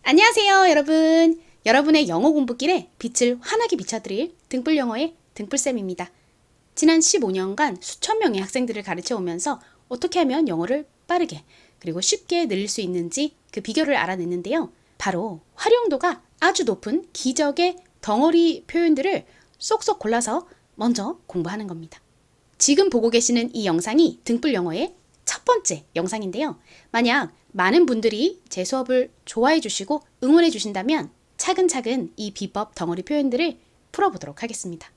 안녕하세요, 여러분. 여러분의 영어 공부길에 빛을 환하게 비춰드릴 등불영어의 등불쌤입니다. 지난 15년간 수천 명의 학생들을 가르쳐 오면서 어떻게 하면 영어를 빠르게 그리고 쉽게 늘릴 수 있는지 그 비결을 알아냈는데요. 바로 활용도가 아주 높은 기적의 덩어리 표현들을 쏙쏙 골라서 먼저 공부하는 겁니다. 지금 보고 계시는 이 영상이 등불영어의 첫 번째 영상인데요. 만약 많은 분들이 제 수업을 좋아해 주시고 응원해 주신다면 차근차근 이 비법 덩어리 표현들을 풀어보도록 하겠습니다.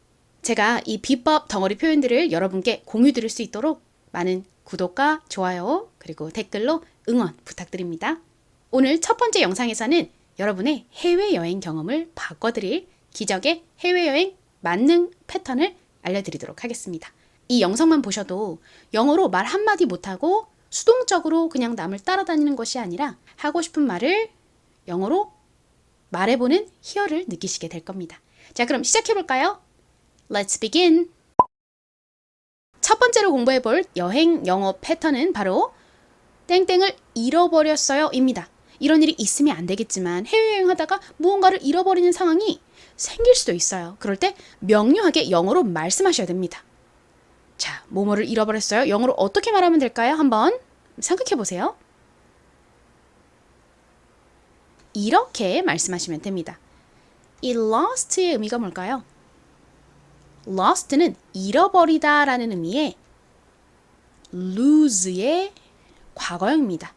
제가 이 비법 덩어리 표현들을 여러분께 공유 드릴 수 있도록 많은 구독과 좋아요 그리고 댓글로 응원 부탁드립니다. 오늘 첫 번째 영상에서는 여러분의 해외여행 경험을 바꿔드릴 기적의 해외여행 만능 패턴을 알려드리도록 하겠습니다. 이 영상만 보셔도 영어로 말 한마디 못하고 수동적으로 그냥 남을 따라다니는 것이 아니라 하고 싶은 말을 영어로 말해보는 희열을 느끼시게 될 겁니다. 자, 그럼 시작해볼까요? Let's begin! 첫 번째로 공부해볼 여행 영어 패턴은 바로 땡땡을 잃어버렸어요 입니다. 이런 일이 있으면 안 되겠지만 해외여행 하다가 무언가를 잃어버리는 상황이 생길 수도 있어요. 그럴 때 명료하게 영어로 말씀하셔야 됩니다. 자, 뭐뭐를 잃어버렸어요? 영어로 어떻게 말하면 될까요? 한번 생각해 보세요. 이렇게 말씀하시면 됩니다. 이 lost의 의미가 뭘까요? lost는 잃어버리다 라는 의미의 lose의 과거형입니다.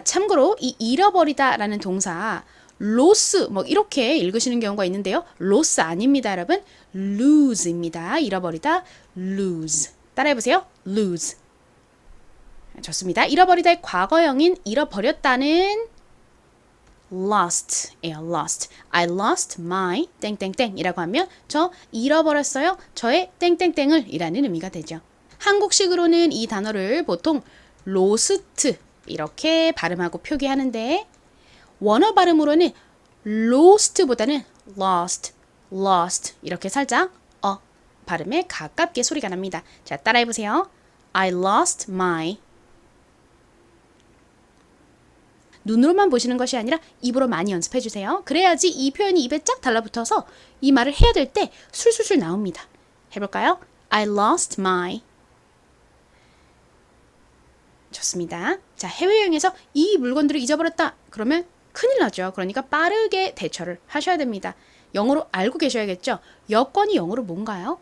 참고로 이 잃어버리다 라는 동사 loss 이렇게 읽으시는 경우가 있는데요. loss 아닙니다, 여러분. lose입니다. 잃어버리다 lose. 따라해보세요. lose. 좋습니다. 잃어버리다의 과거형인 잃어버렸다는 lost예요. lost. I lost my 땡땡땡 이라고 하면 저 잃어버렸어요. 저의 땡땡땡을 이라는 의미가 되죠. 한국식으로는 이 단어를 보통 lost 이렇게 발음하고 표기하는데 원어 발음으로는 lost보다는 lost 이렇게 살짝 발음에 가깝게 소리가 납니다. 자, 따라해보세요. I lost my. 눈으로만 보시는 것이 아니라 입으로 많이 연습해주세요. 그래야지 이 표현이 입에 쫙 달라붙어서 이 말을 해야 될 때 술술술 나옵니다. 해볼까요? I lost my. 좋습니다. 자, 해외여행에서 이 물건들을 잊어버렸다. 그러면 큰일 나죠. 그러니까 빠르게 대처를 하셔야 됩니다. 영어로 알고 계셔야겠죠. 여권이 영어로 뭔가요?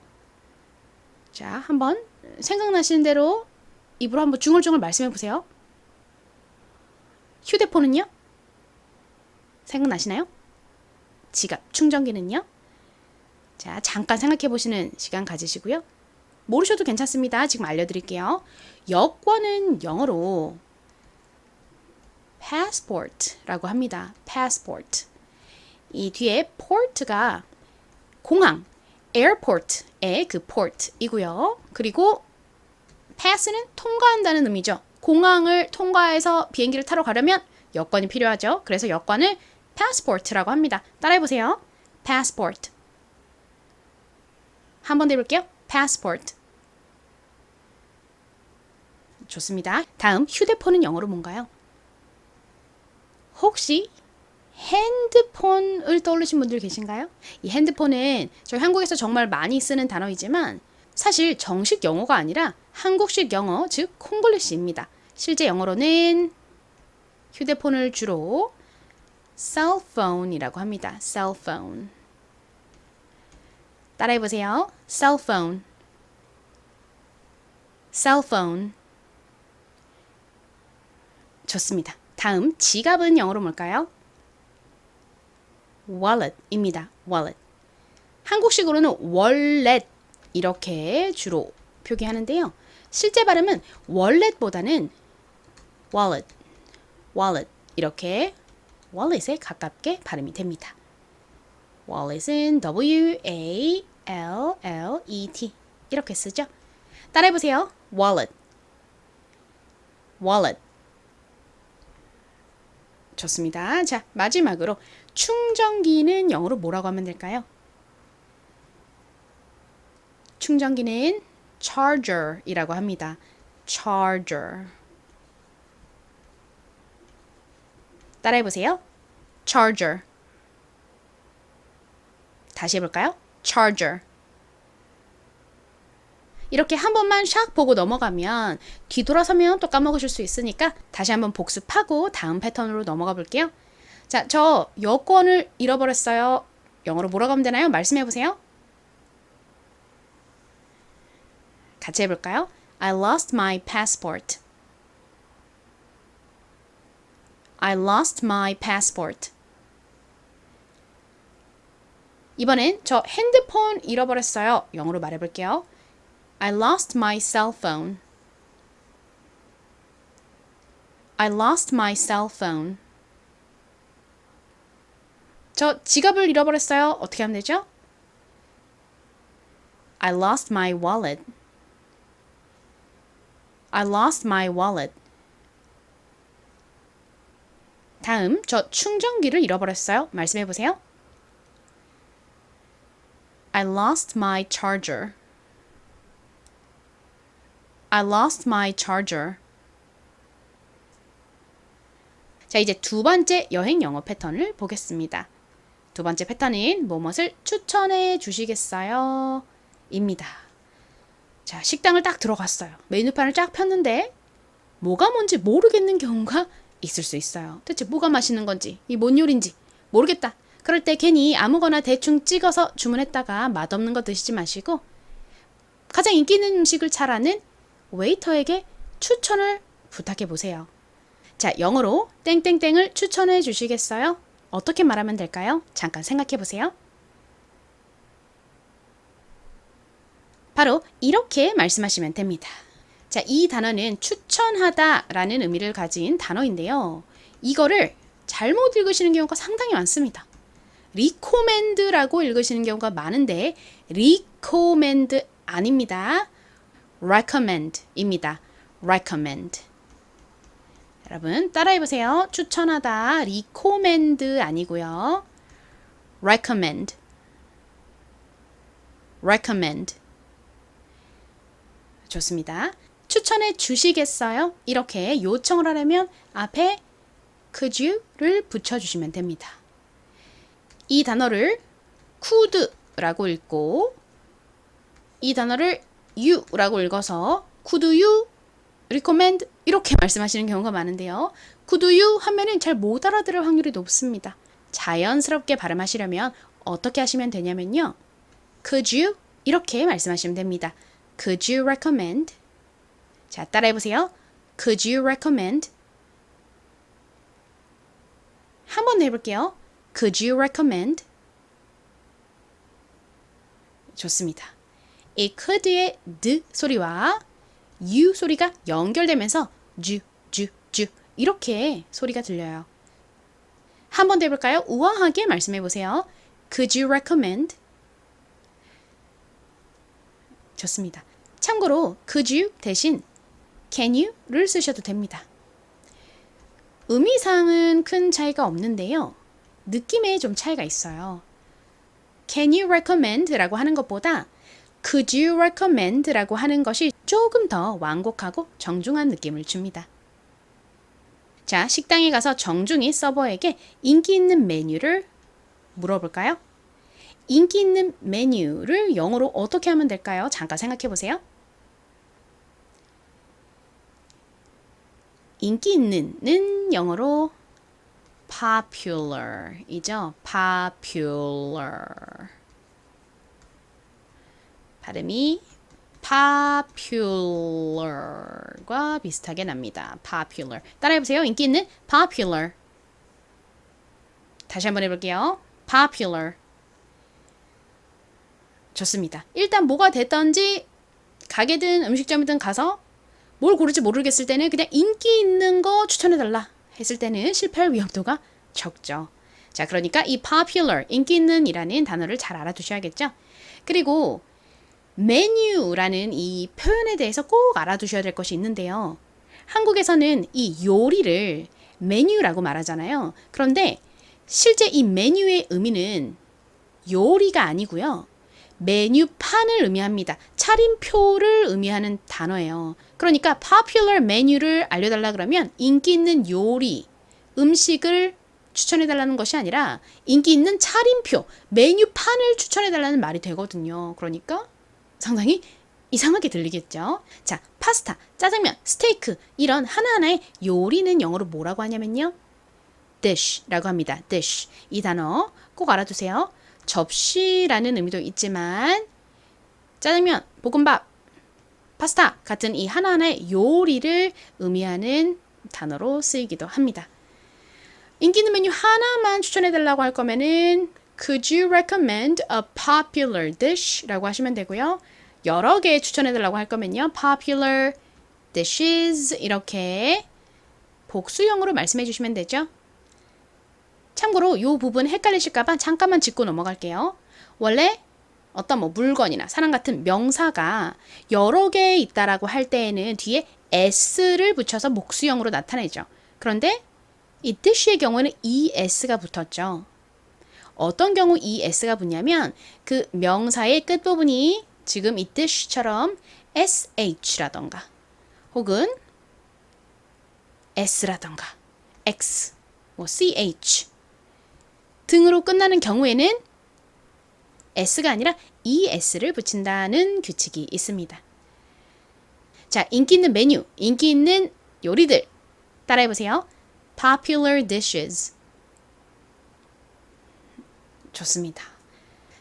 자, 한번 생각나시는 대로 입으로 한번 중얼중얼 말씀해 보세요. 휴대폰은요? 생각나시나요? 지갑, 충전기는요? 자, 잠깐 생각해 보시는 시간 가지시고요. 모르셔도 괜찮습니다. 지금 알려드릴게요. 여권은 영어로 passport라고 합니다. passport. 이 뒤에 port가 공항, airport의 그 port이고요. 그리고 pass는 통과한다는 의미죠. 공항을 통과해서 비행기를 타러 가려면 여권이 필요하죠. 그래서 여권을 passport라고 합니다. 따라해보세요. passport. 한 번 더 해볼게요. passport. 좋습니다. 다음 휴대폰은 영어로 뭔가요? 혹시 핸드폰을 떠올리신 분들 계신가요? 이 핸드폰은 저희 한국에서 정말 많이 쓰는 단어이지만 사실 정식 영어가 아니라 한국식 영어, 즉 콩글리시입니다. 실제 영어로는 휴대폰을 주로 cell phone이라고 합니다. cell phone. 따라해보세요. cell phone. cell phone. 좋습니다. 다음 지갑은 영어로 뭘까요? wallet입니다. wallet. 한국식으로는 월렛 이렇게 주로 표기하는데요. 실제 발음은 월렛보다는 wallet 이렇게 wallet에 가깝게 발음이 됩니다. wallet은 W-A-L-L-E-T 이렇게 쓰죠. 따라해보세요. wallet. 좋습니다. 자, 마지막으로 충전기는 영어로 뭐라고 하면 될까요? 충전기는 charger이라고 합니다. charger. 따라해보세요. charger. 다시 해볼까요? charger. 이렇게 한 번만 샥 보고 넘어가면 뒤돌아서면 또 까먹으실 수 있으니까 다시 한번 복습하고 다음 패턴으로 넘어가 볼게요. 자, 저 여권을 잃어버렸어요. 영어로 뭐라고 하면 되나요? 말씀해 보세요. 같이 해볼까요? I lost my passport. I lost my passport. 이번엔 저 핸드폰 잃어버렸어요. 영어로 말해볼게요. I lost my cell phone. I lost my cell phone. 저 지갑을 잃어버렸어요. 어떻게 하면 되죠? I lost my wallet. I lost my wallet. 다음, 저 충전기를 잃어버렸어요. 말씀해 보세요. I lost my charger. I lost my charger. 자, 이제 두 번째 여행 영어 패턴을 보겠습니다. 두 번째 패턴은 무엇을 추천해 주시겠어요? 입니다. 자, 식당을 딱 들어갔어요. 메뉴판을 쫙 폈는데 뭐가 뭔지 모르겠는 경우가 있을 수 있어요. 대체 뭐가 맛있는 건지, 이 뭔 요리인지 모르겠다. 그럴 때 괜히 아무거나 대충 찍어서 주문했다가 맛없는 거 드시지 마시고 가장 인기 있는 음식을 잘 아는 웨이터에게 추천을 부탁해 보세요. 자, 영어로 땡땡땡을 추천해 주시겠어요? 어떻게 말하면 될까요? 잠깐 생각해 보세요. 바로 이렇게 말씀하시면 됩니다. 자, 이 단어는 추천하다 라는 의미를 가진 단어인데요. 이거를 잘못 읽으시는 경우가 상당히 많습니다. recommend라고 읽으시는 경우가 많은데 recommend 아닙니다. recommend입니다. recommend. 여러분 따라해보세요. 추천하다 recommend 아니고요. recommend. recommend. 좋습니다. 추천해 주시겠어요? 이렇게 요청을 하려면 앞에 could you를 붙여주시면 됩니다. 이 단어를 could라고 읽고 이 단어를 you라고 읽어서 could you recommend 이렇게 말씀하시는 경우가 많은데요. could you 하면은 잘 못 알아들을 확률이 높습니다. 자연스럽게 발음하시려면 어떻게 하시면 되냐면요. could you 이렇게 말씀하시면 됩니다. Could you recommend? 자, 따라해보세요. Could you recommend? 한 번 더 해볼게요. Could you recommend? 좋습니다. 이 could의 d 소리와 u 소리가 연결되면서 주 이렇게 소리가 들려요. 한 번 더 해볼까요? 우아하게 말씀해보세요. Could you recommend? 좋습니다. 참고로 could you 대신 can you를 쓰셔도 됩니다. 의미상은 큰 차이가 없는데요. 느낌에 좀 차이가 있어요. Can you recommend? 라고 하는 것보다 Could you recommend? 라고 하는 것이 조금 더 완곡하고 정중한 느낌을 줍니다. 자, 식당에 가서 정중히 서버에게 인기 있는 메뉴를 물어볼까요? 인기 있는 메뉴를 영어로 어떻게 하면 될까요? 잠깐 생각해 보세요. 인기 있는은 영어로 popular이죠. popular. 발음이 popular과 비슷하게 납니다. popular. 따라해보세요. 인기 있는 popular. 다시 한번 해볼게요. popular. 좋습니다. 일단 뭐가 됐던지 가게든 음식점이든 가서 뭘 고를지 모르겠을 때는 그냥 인기 있는 거 추천해달라 했을 때는 실패할 위험도가 적죠. 자, 그러니까 이 popular, 인기 있는 이라는 단어를 잘 알아두셔야겠죠. 그리고 메뉴라는 이 표현에 대해서 꼭 알아두셔야 될 것이 있는데요. 한국에서는 이 요리를 메뉴라고 말하잖아요. 그런데 실제 이 메뉴의 의미는 요리가 아니고요. 메뉴판을 의미합니다. 차림표를 의미하는 단어예요. 그러니까 popular 메뉴를 알려달라 그러면 인기 있는 요리, 음식을 추천해달라는 것이 아니라 인기 있는 차림표, 메뉴판을 추천해달라는 말이 되거든요. 그러니까 상당히 이상하게 들리겠죠. 자, 파스타, 짜장면, 스테이크 이런 하나하나의 요리는 영어로 뭐라고 하냐면요. dish라고 합니다. dish. 이 단어 꼭 알아두세요. 접시라는 의미도 있지만 짜장면, 볶음밥, 파스타 같은 이 하나하나의 요리를 의미하는 단어로 쓰이기도 합니다. 인기 있는 메뉴 하나만 추천해달라고 할 거면은 Could you recommend a popular dish? 라고 하시면 되고요. 여러 개 추천해달라고 할 거면요. Popular dishes 이렇게 복수형으로 말씀해 주시면 되죠. 참고로 이 부분 헷갈리실까봐 잠깐만 짚고 넘어갈게요. 원래 어떤 물건이나 사람 같은 명사가 여러 개 있다라고 할 때에는 뒤에 s를 붙여서 목수형으로 나타내죠. 그런데 이 dish의 경우에는 es가 붙었죠. 어떤 경우 es가 붙냐면 그 명사의 끝부분이 지금 이 dish처럼 sh라던가 혹은 s라던가 x, ch 등으로 끝나는 경우에는 s가 아니라 es를 붙인다는 규칙이 있습니다. 자, 인기 있는 메뉴, 인기 있는 요리들 따라해보세요. Popular dishes. 좋습니다.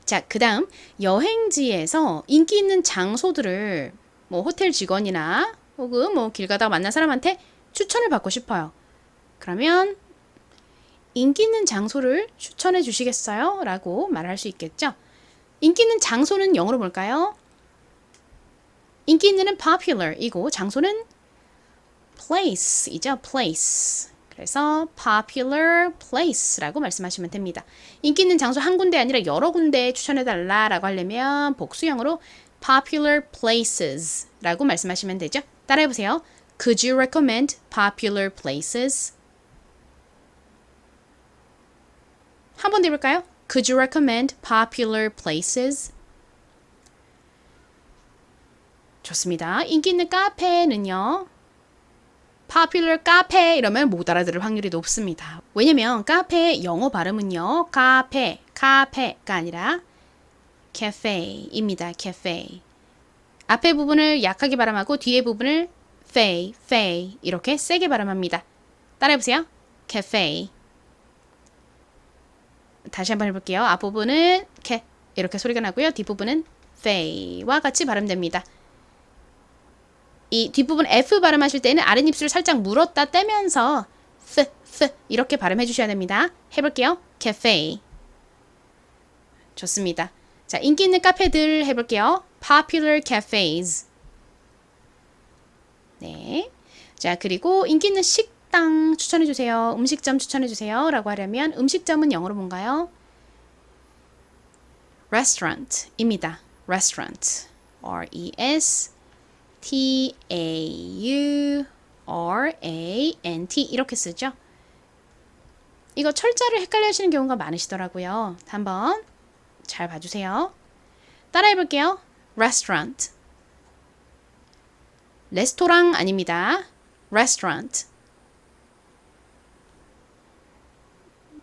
자, 그 다음 여행지에서 인기 있는 장소들을 호텔 직원이나 혹은 길 가다가 만난 사람한테 추천을 받고 싶어요. 그러면 인기 있는 장소를 추천해 주시겠어요? 라고 말할 수 있겠죠. 인기 있는 장소는 영어로 뭘까요? 인기 있는은 popular이고 장소는 place이죠. place. 그래서 popular place라고 말씀하시면 됩니다. 인기 있는 장소 한 군데 아니라 여러 군데 추천해달라라고 하려면 복수형으로 popular places라고 말씀하시면 되죠. 따라해보세요. Could you recommend popular places? 한 번 더 해볼까요? Could you recommend popular places? 좋습니다. 인기 있는 카페는요. popular 카페 이러면 못 알아들을 확률이 높습니다. 왜냐면 카페의 영어 발음은요. 카페가 아니라 cafe입니다. cafe. 앞에 부분을 약하게 발음하고 뒤에 부분을 fe 이렇게 세게 발음합니다. 따라해보세요. cafe. 다시 한번 해볼게요. 앞부분은 캐 이렇게 소리가 나고요. 뒷부분은 fe와 같이 발음됩니다. 이 뒷부분 F 발음하실 때는 아랫입술을 살짝 물었다 떼면서 이렇게 발음해 주셔야 됩니다. 해볼게요. cafe. 좋습니다. 자, 인기 있는 카페들 해볼게요. popular cafes. 네. 자, 그리고 인기 있는 식당 추천해주세요. 음식점 추천해주세요. 라고 하려면 음식점은 영어로 뭔가요? restaurant입니다. restaurant. R-E-S-T-A-U-R-A-N-T 이렇게 쓰죠. 이거 철자를 헷갈려 하시는 경우가 많으시더라고요. 한번 잘 봐주세요. 따라해볼게요. restaurant. 레스토랑 아닙니다. restaurant.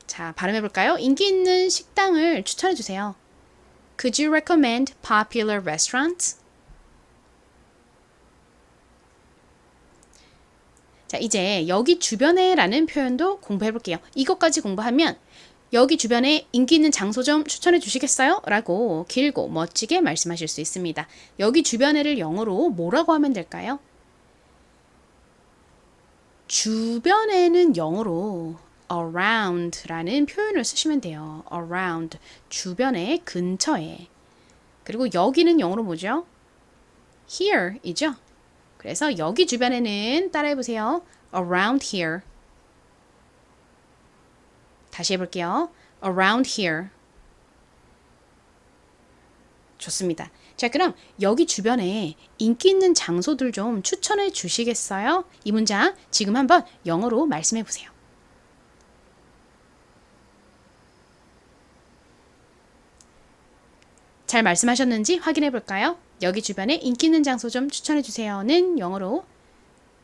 자, 발음해볼까요? 인기 있는 식당을 추천해주세요. Could you recommend popular restaurants? 자, 이제 여기 주변에 라는 표현도 공부해볼게요. 이것까지 공부하면 여기 주변에 인기 있는 장소 좀 추천해 주시겠어요? 라고 길고 멋지게 말씀하실 수 있습니다. 여기 주변에를 영어로 뭐라고 하면 될까요? 주변에는 영어로 around라는 표현을 쓰시면 돼요. around, 주변에, 근처에. 그리고 여기는 영어로 뭐죠? here이죠. 그래서 여기 주변에는 따라해보세요. around here. 다시 해볼게요. around here. 좋습니다. 자, 그럼 여기 주변에 인기 있는 장소들 좀 추천해 주시겠어요? 이 문장 지금 한번 영어로 말씀해 보세요. 잘 말씀하셨는지 확인해 볼까요? 여기 주변에 인기 있는 장소 좀 추천해 주세요는 영어로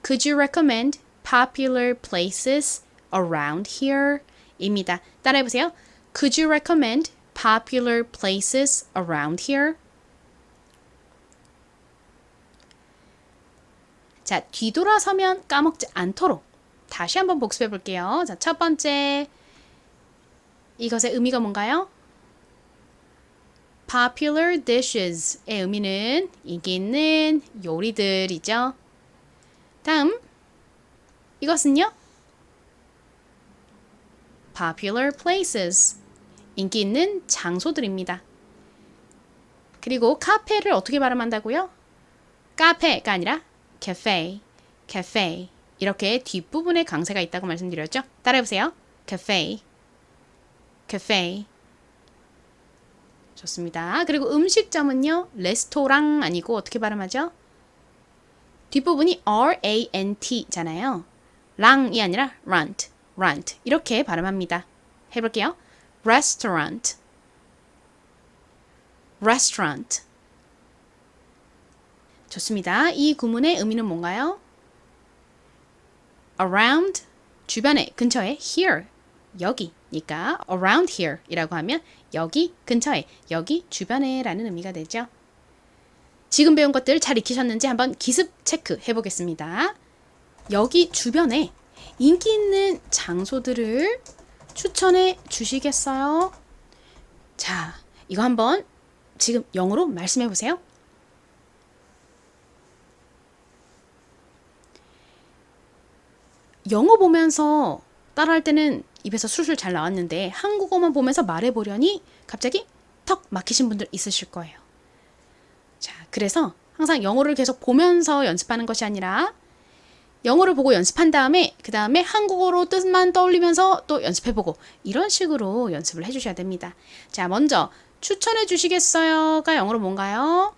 Could you recommend popular places around here? 입니다. 따라해보세요. Could you recommend popular places around here? 자, 뒤돌아서면 까먹지 않도록 다시 한번 복습해 볼게요. 자, 첫 번째, 이것의 의미가 뭔가요? Popular dishes의 의미는 인기 있는 요리들이죠. 다음, 이것은요? Popular places, 인기 있는 장소들입니다. 그리고 카페를 어떻게 발음한다고요? 카페가 아니라 cafe, cafe. 이렇게 뒷부분에 강세가 있다고 말씀드렸죠? 따라해보세요. cafe, cafe. 좋습니다. 그리고 음식점은요, 레스토랑 아니고 어떻게 발음하죠? 뒷부분이 R-A-N-T잖아요. 랑이 아니라 rant, rant. 이렇게 발음합니다. 해볼게요. restaurant, restaurant. 좋습니다. 이 구문의 의미는 뭔가요? around, 주변에, 근처에, here, 여기니까 around here 이라고 하면 여기 근처에, 여기 주변에 라는 의미가 되죠. 지금 배운 것들 잘 익히셨는지 한번 기습 체크 해보겠습니다. 여기 주변에 인기 있는 장소들을 추천해 주시겠어요? 자, 이거 한번 지금 영어로 말씀해 보세요. 영어 보면서 따라할 때는 입에서 술술 잘 나왔는데 한국어만 보면서 말해보려니 갑자기 턱 막히신 분들 있으실 거예요. 자, 그래서 항상 영어를 계속 보면서 연습하는 것이 아니라 영어를 보고 연습한 다음에 그 다음에 한국어로 뜻만 떠올리면서 또 연습해보고 이런 식으로 연습을 해주셔야 됩니다. 자, 먼저 추천해 주시겠어요가 영어로 뭔가요?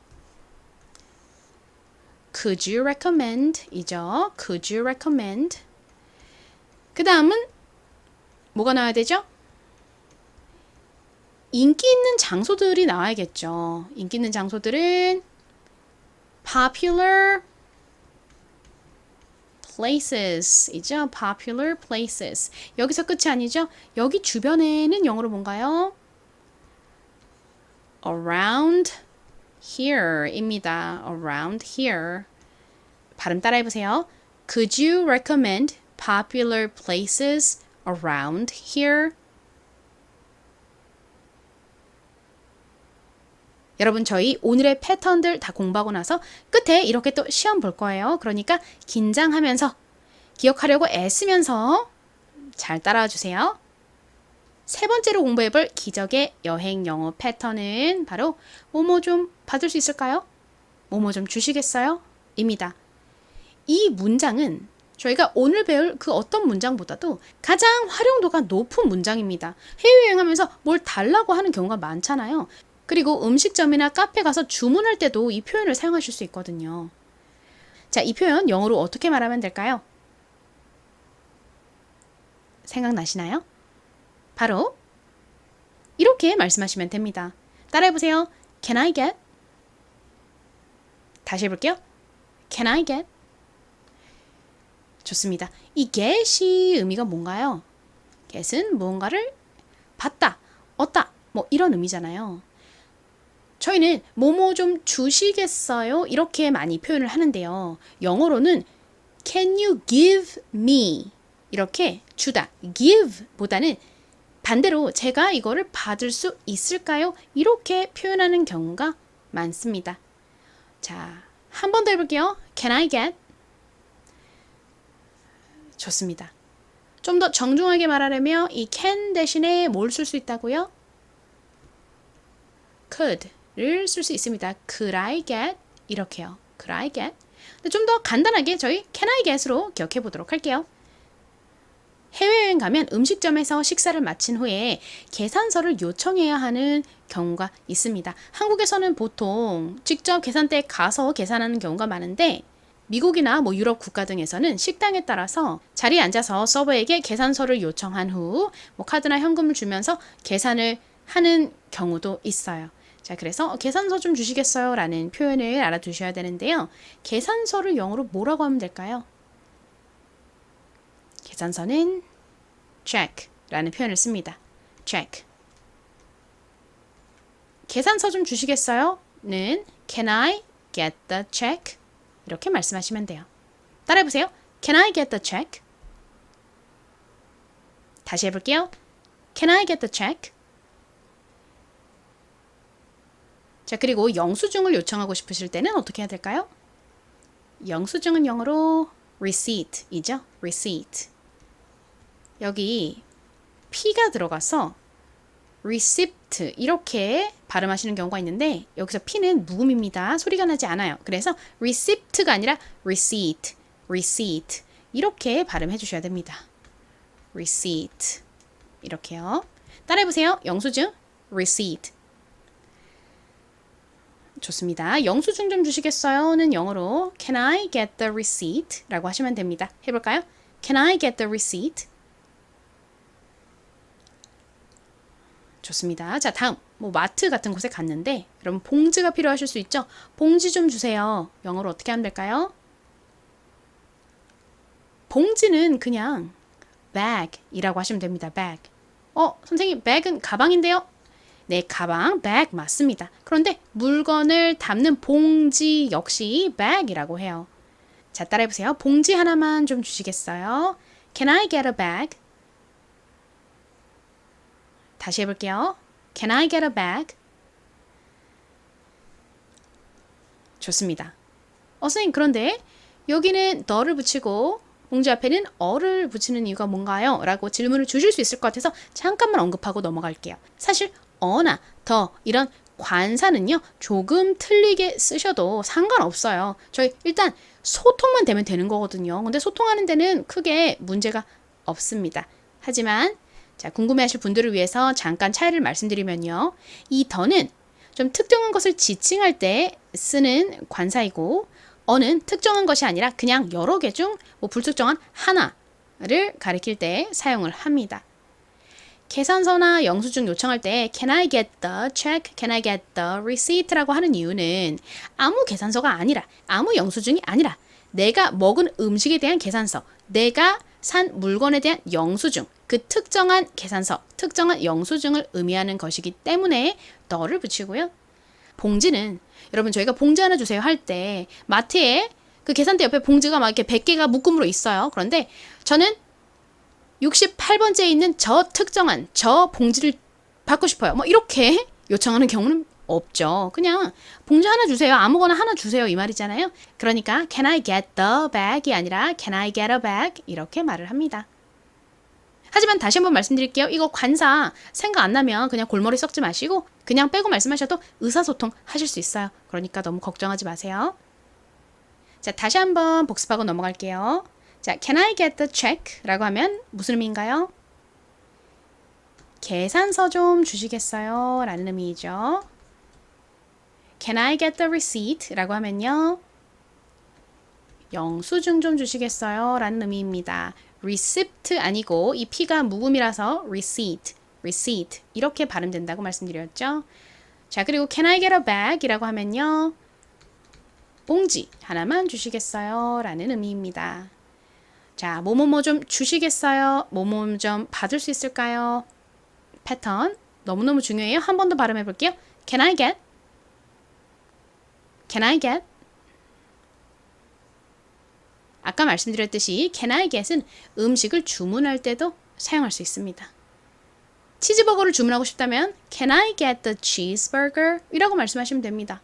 Could you recommend 이죠. Could you recommend. 그 다음은 뭐가 나와야 되죠? 인기 있는 장소들이 나와야겠죠. 인기 있는 장소들은 popular places 이죠. popular places. 여기서 끝이 아니죠. 여기 주변에는 영어로 뭔가요? around here 입니다. around here. 발음 따라해보세요. Could you recommend popular places around here? 여러분, 저희 오늘의 패턴들 다 공부하고 나서 끝에 이렇게 또 시험 볼 거예요. 그러니까 긴장하면서 기억하려고 애쓰면서 잘 따라와 주세요. 세 번째로 공부해 볼 기적의 여행 영어 패턴은 바로 뭐뭐 좀 받을 수 있을까요? 뭐뭐 좀 주시겠어요? 입니다. 이 문장은 저희가 오늘 배울 그 어떤 문장보다도 가장 활용도가 높은 문장입니다. 해외여행하면서 뭘 달라고 하는 경우가 많잖아요. 그리고 음식점이나 카페 가서 주문할 때도 이 표현을 사용하실 수 있거든요. 자, 이 표현 영어로 어떻게 말하면 될까요? 생각나시나요? 바로 이렇게 말씀하시면 됩니다. 따라해보세요. Can I get? 다시 해볼게요. Can I get? 좋습니다. 이 get이 의미가 뭔가요? get은 무언가를 받다, 얻다, 뭐 이런 의미잖아요. 저희는 뭐뭐 좀 주시겠어요? 이렇게 많이 표현을 하는데요. 영어로는 Can you give me? 이렇게 주다, give 보다는 반대로 제가 이거를 받을 수 있을까요? 이렇게 표현하는 경우가 많습니다. 자, 한 번 더 해볼게요. Can I get? 좋습니다. 좀 더 정중하게 말하려면 이 can 대신에 뭘 쓸 수 있다고요? could를 쓸 수 있습니다. Could I get? 이렇게요. Could I get? 좀 더 간단하게 저희 can I get으로 기억해 보도록 할게요. 해외여행 가면 음식점에서 식사를 마친 후에 계산서를 요청해야 하는 경우가 있습니다. 한국에서는 보통 직접 계산대에 가서 계산하는 경우가 많은데 미국이나 뭐 유럽 국가 등에서는 식당에 따라서 자리에 앉아서 서버에게 계산서를 요청한 후 뭐 카드나 현금을 주면서 계산을 하는 경우도 있어요. 자, 그래서 계산서 좀 주시겠어요? 라는 표현을 알아두셔야 되는데요. 계산서를 영어로 뭐라고 하면 될까요? 계산서는 check, 라는 표현을 씁니다. check. 계산서 좀 주시겠어요? 는 Can I get the check? 이렇게 말씀하시면 돼요. 따라해보세요. Can I get the check? 다시 해볼게요. Can I get the check? 자, 그리고 영수증을 요청하고 싶으실 때는 어떻게 해야 될까요? 영수증은 영어로 receipt이죠. receipt. 여기 P가 들어가서 receipt 이렇게 발음하시는 경우가 있는데 여기서 P는 무음입니다. 소리가 나지 않아요. 그래서 receipt가 아니라 receipt, receipt 이렇게 발음해 주셔야 됩니다. receipt 이렇게요. 따라해보세요. 영수증 receipt. 좋습니다. 영수증 좀 주시겠어요? 는 영어로 Can I get the receipt? 라고 하시면 됩니다. 해볼까요? Can I get the receipt? 좋습니다. 자, 다음 마트 같은 곳에 갔는데 여러분 봉지가 필요하실 수 있죠? 봉지 좀 주세요. 영어로 어떻게 하면 될까요? 봉지는 그냥 bag이라고 하시면 됩니다. bag. 선생님 bag은 가방인데요? 네, 가방, bag 맞습니다. 그런데 물건을 담는 봉지 역시 bag이라고 해요. 자, 따라해보세요. 봉지 하나만 좀 주시겠어요? Can I get a bag? 다시 해볼게요. Can I get a bag? 좋습니다. 선생님 그런데 여기는 the를 붙이고 봉지 앞에는 어를 붙이는 이유가 뭔가요? 라고 질문을 주실 수 있을 것 같아서 잠깐만 언급하고 넘어갈게요. 사실 어나 더 이런 관사는요 조금 틀리게 쓰셔도 상관없어요. 저희 일단 소통만 되면 되는 거거든요. 근데 소통하는 데는 크게 문제가 없습니다. 하지만 자, 궁금해하실 분들을 위해서 잠깐 차이를 말씀드리면요. 이 더는 좀 특정한 것을 지칭할 때 쓰는 관사이고 어는 특정한 것이 아니라 그냥 여러 개 중 불특정한 하나를 가리킬 때 사용을 합니다. 계산서나 영수증 요청할 때 Can I get the check? Can I get the receipt? 라고 하는 이유는 아무 계산서가 아니라 아무 영수증이 아니라 내가 먹은 음식에 대한 계산서, 내가 산 물건에 대한 영수증, 그 특정한 계산서, 특정한 영수증을 의미하는 것이기 때문에 the를 붙이고요. 봉지는 여러분 저희가 봉지 하나 주세요 할 때 마트에 그 계산대 옆에 봉지가 막 이렇게 100개가 묶음으로 있어요. 그런데 저는 68번째에 있는 저 특정한 저 봉지를 받고 싶어요. 이렇게 요청하는 경우는 없죠. 그냥 봉지 하나 주세요. 아무거나 하나 주세요. 이 말이잖아요. 그러니까 Can I get the bag이 아니라 Can I get a bag? 이렇게 말을 합니다. 하지만 다시 한번 말씀드릴게요. 이거 관사 생각 안 나면 그냥 골머리 썩지 마시고 그냥 빼고 말씀하셔도 의사소통 하실 수 있어요. 그러니까 너무 걱정하지 마세요. 자, 다시 한번 복습하고 넘어갈게요. 자, Can I get the check? 라고 하면 무슨 의미인가요? 계산서 좀 주시겠어요? 라는 의미이죠. Can I get the receipt? 라고 하면요. 영수증 좀 주시겠어요? 라는 의미입니다. receipt 아니고 이 P가 묵음이라서 receipt, receipt 이렇게 발음된다고 말씀드렸죠. 자, 그리고 Can I get a bag? 이라고 하면요. 봉지 하나만 주시겠어요? 라는 의미입니다. 자, 뭐뭐뭐 좀 주시겠어요? 뭐뭐 좀 받을 수 있을까요? 패턴 너무너무 중요해요. 한 번 더 발음해 볼게요. Can I get? Can I get? 아까 말씀드렸듯이 Can I get은 음식을 주문할 때도 사용할 수 있습니다. 치즈버거를 주문하고 싶다면 Can I get the cheeseburger? 이라고 말씀하시면 됩니다.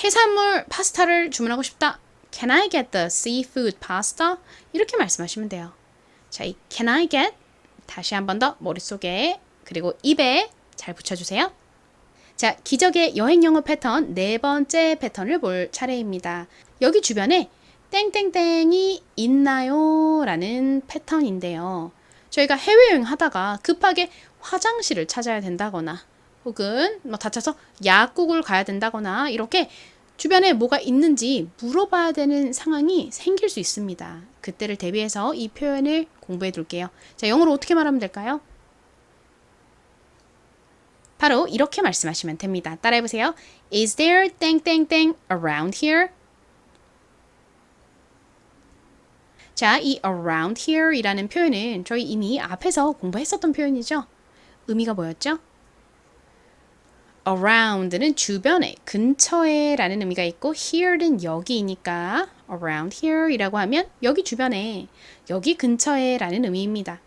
해산물 파스타를 주문하고 싶다. Can I get the seafood pasta? 이렇게 말씀하시면 돼요. 자, 이 Can I get? 다시 한 번 더 머릿속에 그리고 입에 잘 붙여주세요. 자, 기적의 여행 영어 패턴 네 번째 패턴을 볼 차례입니다. 여기 주변에 땡땡땡이 있나요? 라는 패턴인데요. 저희가 해외여행 하다가 급하게 화장실을 찾아야 된다거나 혹은 다쳐서 약국을 가야 된다거나 이렇게 주변에 뭐가 있는지 물어봐야 되는 상황이 생길 수 있습니다. 그때를 대비해서 이 표현을 공부해 둘게요. 자, 영어로 어떻게 말하면 될까요? 바로 이렇게 말씀하시면 됩니다. 따라해보세요. Is there 땡땡땡 around here? 자, 이 around here 이라는 표현은 저희 이미 앞에서 공부했었던 표현이죠. 의미가 뭐였죠? around는 주변에, 근처에 라는 의미가 있고 here는 여기이니까 around here 이라고 하면 여기 주변에, 여기 근처에 라는 의미입니다.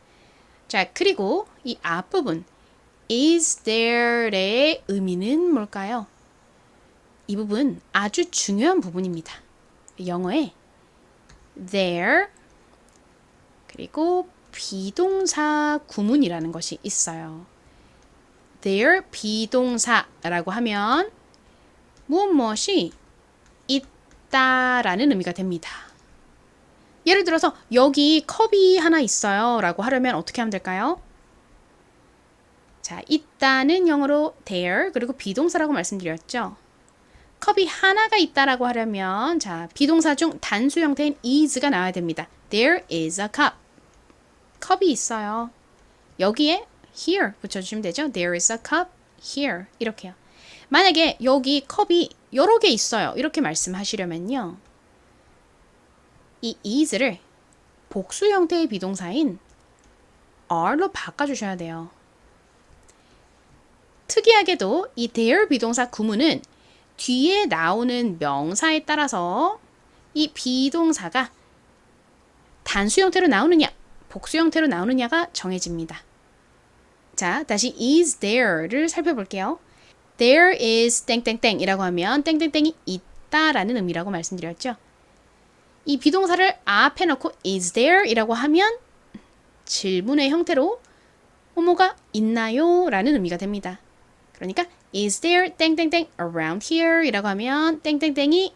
자, 그리고 이 앞부분 is there의 의미는 뭘까요? 이 부분 아주 중요한 부분입니다. 영어에 there 그리고 비동사 구문이라는 것이 있어요. there 비동사라고 하면 무엇이 있다라는 의미가 됩니다. 예를 들어서 여기 컵이 하나 있어요 라고 하려면 어떻게 하면 될까요? 자, 있다는 영어로 there 그리고 비동사라고 말씀드렸죠. 컵이 하나가 있다라고 하려면 자, 비동사 중 단수 형태인 is가 나와야 됩니다. There is a cup. 컵이 있어요. 여기에 here 붙여주시면 되죠. There is a cup here. 이렇게요. 만약에 여기 컵이 여러 개 있어요. 이렇게 말씀하시려면요. 이 is를 복수 형태의 비동사인 are로 바꿔주셔야 돼요. 특이하게도 이 there 비동사 구문은 뒤에 나오는 명사에 따라서 이 비동사가 단수 형태로 나오느냐, 복수 형태로 나오느냐가 정해집니다. 자, 다시 is there를 살펴볼게요. There is 땡땡땡이라고 하면 땡땡땡이 있다라는 의미라고 말씀드렸죠. 이 비동사를 앞에 넣고 is there이라고 하면 질문의 형태로 뭐뭐가 있나요? 라는 의미가 됩니다. 그러니까 is there 땡땡땡 around here 이라고 하면 땡땡땡이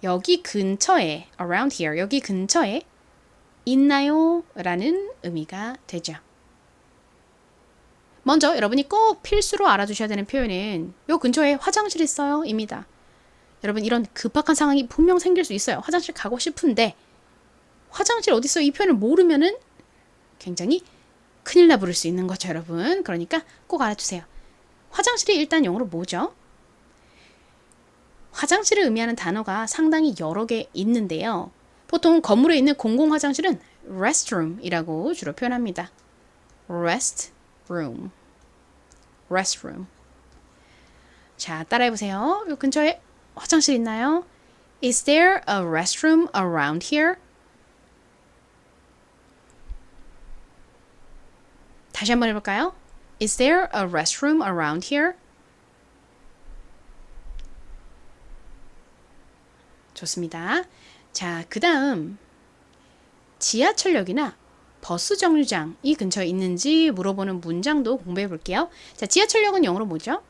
여기 근처에 around here 여기 근처에 있나요? 라는 의미가 되죠. 먼저 여러분이 꼭 필수로 알아두셔야 되는 표현은 요 근처에 화장실 있어요 입니다. 여러분 이런 급박한 상황이 분명 생길 수 있어요. 화장실 가고 싶은데 화장실 어디 있어요? 이 표현을 모르면은 굉장히 큰일 나부를 수 있는 거죠, 여러분. 그러니까 꼭 알아두세요. 화장실이 일단 영어로 뭐죠? 화장실을 의미하는 단어가 상당히 여러 개 있는데요. 보통 건물에 있는 공공 화장실은 restroom이라고 주로 표현합니다. restroom. 자, 따라해보세요. 요 근처에 화장실 있나요? Is there a restroom around here? 다시 한번 해볼까요? Is there a restroom around here? 좋습니다. 자, 그 다음 지하철역이나 버스 정류장이 근처에 있는지 물어보는 문장도 공부해 볼게요. 자, 지하철역은 영어로 뭐죠?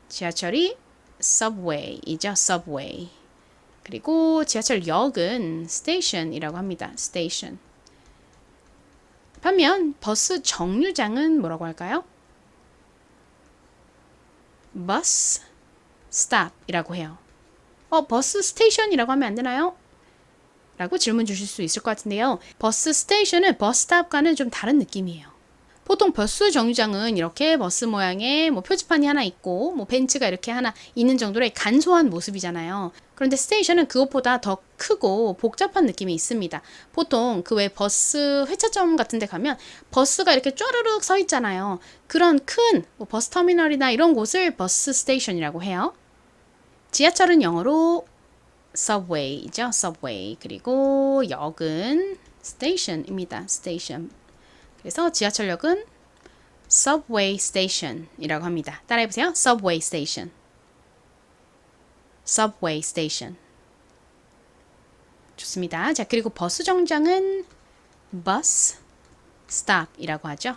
지하철이 subway이죠. subway. 그리고 지하철역은 station이라고 합니다. station. 반면 버스 정류장은 뭐라고 할까요? bus stop이라고 해요. 버스 스테이션이라고 하면 안 되나요? 라고 질문 주실 수 있을 것 같은데요. 버스 스테이션은 버스 스탑과는 좀 다른 느낌이에요. 보통 버스 정류장은 이렇게 버스 모양의 표지판이 하나 있고 벤치가 이렇게 하나 있는 정도의 간소한 모습이잖아요. 그런데 스테이션은 그것보다 더 크고 복잡한 느낌이 있습니다. 보통 그 외 버스 회차점 같은 데 가면 버스가 이렇게 쪼르륵 서 있잖아요. 그런 큰 버스 터미널이나 이런 곳을 버스 스테이션이라고 해요. 지하철은 영어로 subway이죠. subway. 그리고 역은 station입니다. station. 그래서 지하철역은 subway station이라고 합니다. 따라해보세요. subway station. subway station. 좋습니다. 자, 그리고 버스 정류장은 bus stop이라고 하죠.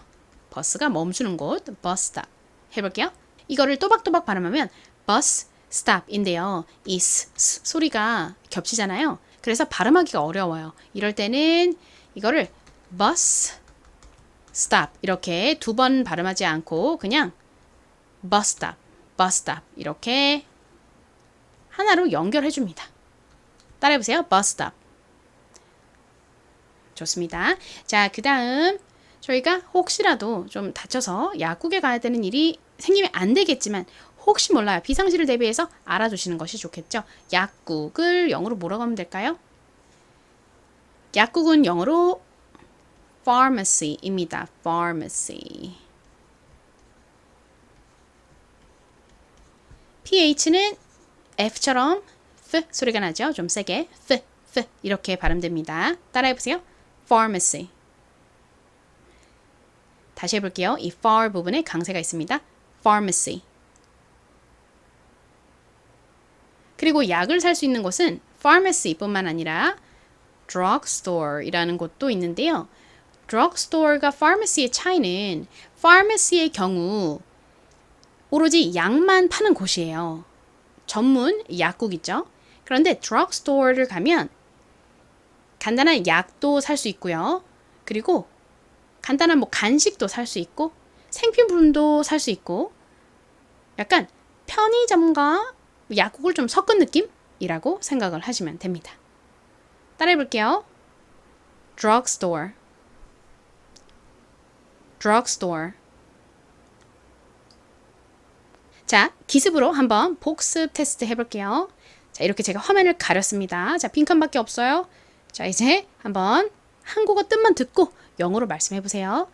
버스가 멈추는 곳, bus stop. 해볼게요. 이거를 또박또박 발음하면 bus stop인데요. 이 소리가 겹치잖아요. 그래서 발음하기가 어려워요. 이럴 때는 이거를 bus stop 이렇게 두 번 발음하지 않고 그냥 bus stop 이렇게 하나로 연결해 줍니다. 따라해보세요. bus stop. 좋습니다. 자, 그 다음 저희가 혹시라도 좀 다쳐서 약국에 가야 되는 일이 생기면 안 되겠지만 혹시 몰라요. 비상시를 대비해서 알아두시는 것이 좋겠죠. 약국을 영어로 뭐라고 하면 될까요? 약국은 영어로 pharmacy입니다. pharmacy. ph는 f처럼 f 소리가 나죠? 좀 세게 f 이렇게 발음됩니다. 따라해보세요. pharmacy. 다시 해볼게요. 이 far 부분에 강세가 있습니다. pharmacy. 그리고 약을 살 수 있는 곳은 pharmacy뿐만 아니라 drugstore이라는 곳도 있는데요. drugstore가 pharmacy의 차이는 pharmacy의 경우 오로지 약만 파는 곳이에요. 전문 약국 있죠. 그런데 drugstore를 가면 간단한 약도 살 수 있고요. 그리고 간단한 뭐 간식도 살 수 있고 생필품도 살 수 있고 약간 편의점과 약국을 좀 섞은 느낌이라고 생각을 하시면 됩니다. 따라해 볼게요. drugstore, drugstore. 자, 기습으로 한번 복습 테스트 해볼게요. 자, 이렇게 제가 화면을 가렸습니다. 자, 빈칸밖에 없어요. 자, 이제 한번 한국어 뜻만 듣고 영어로 말씀해 보세요.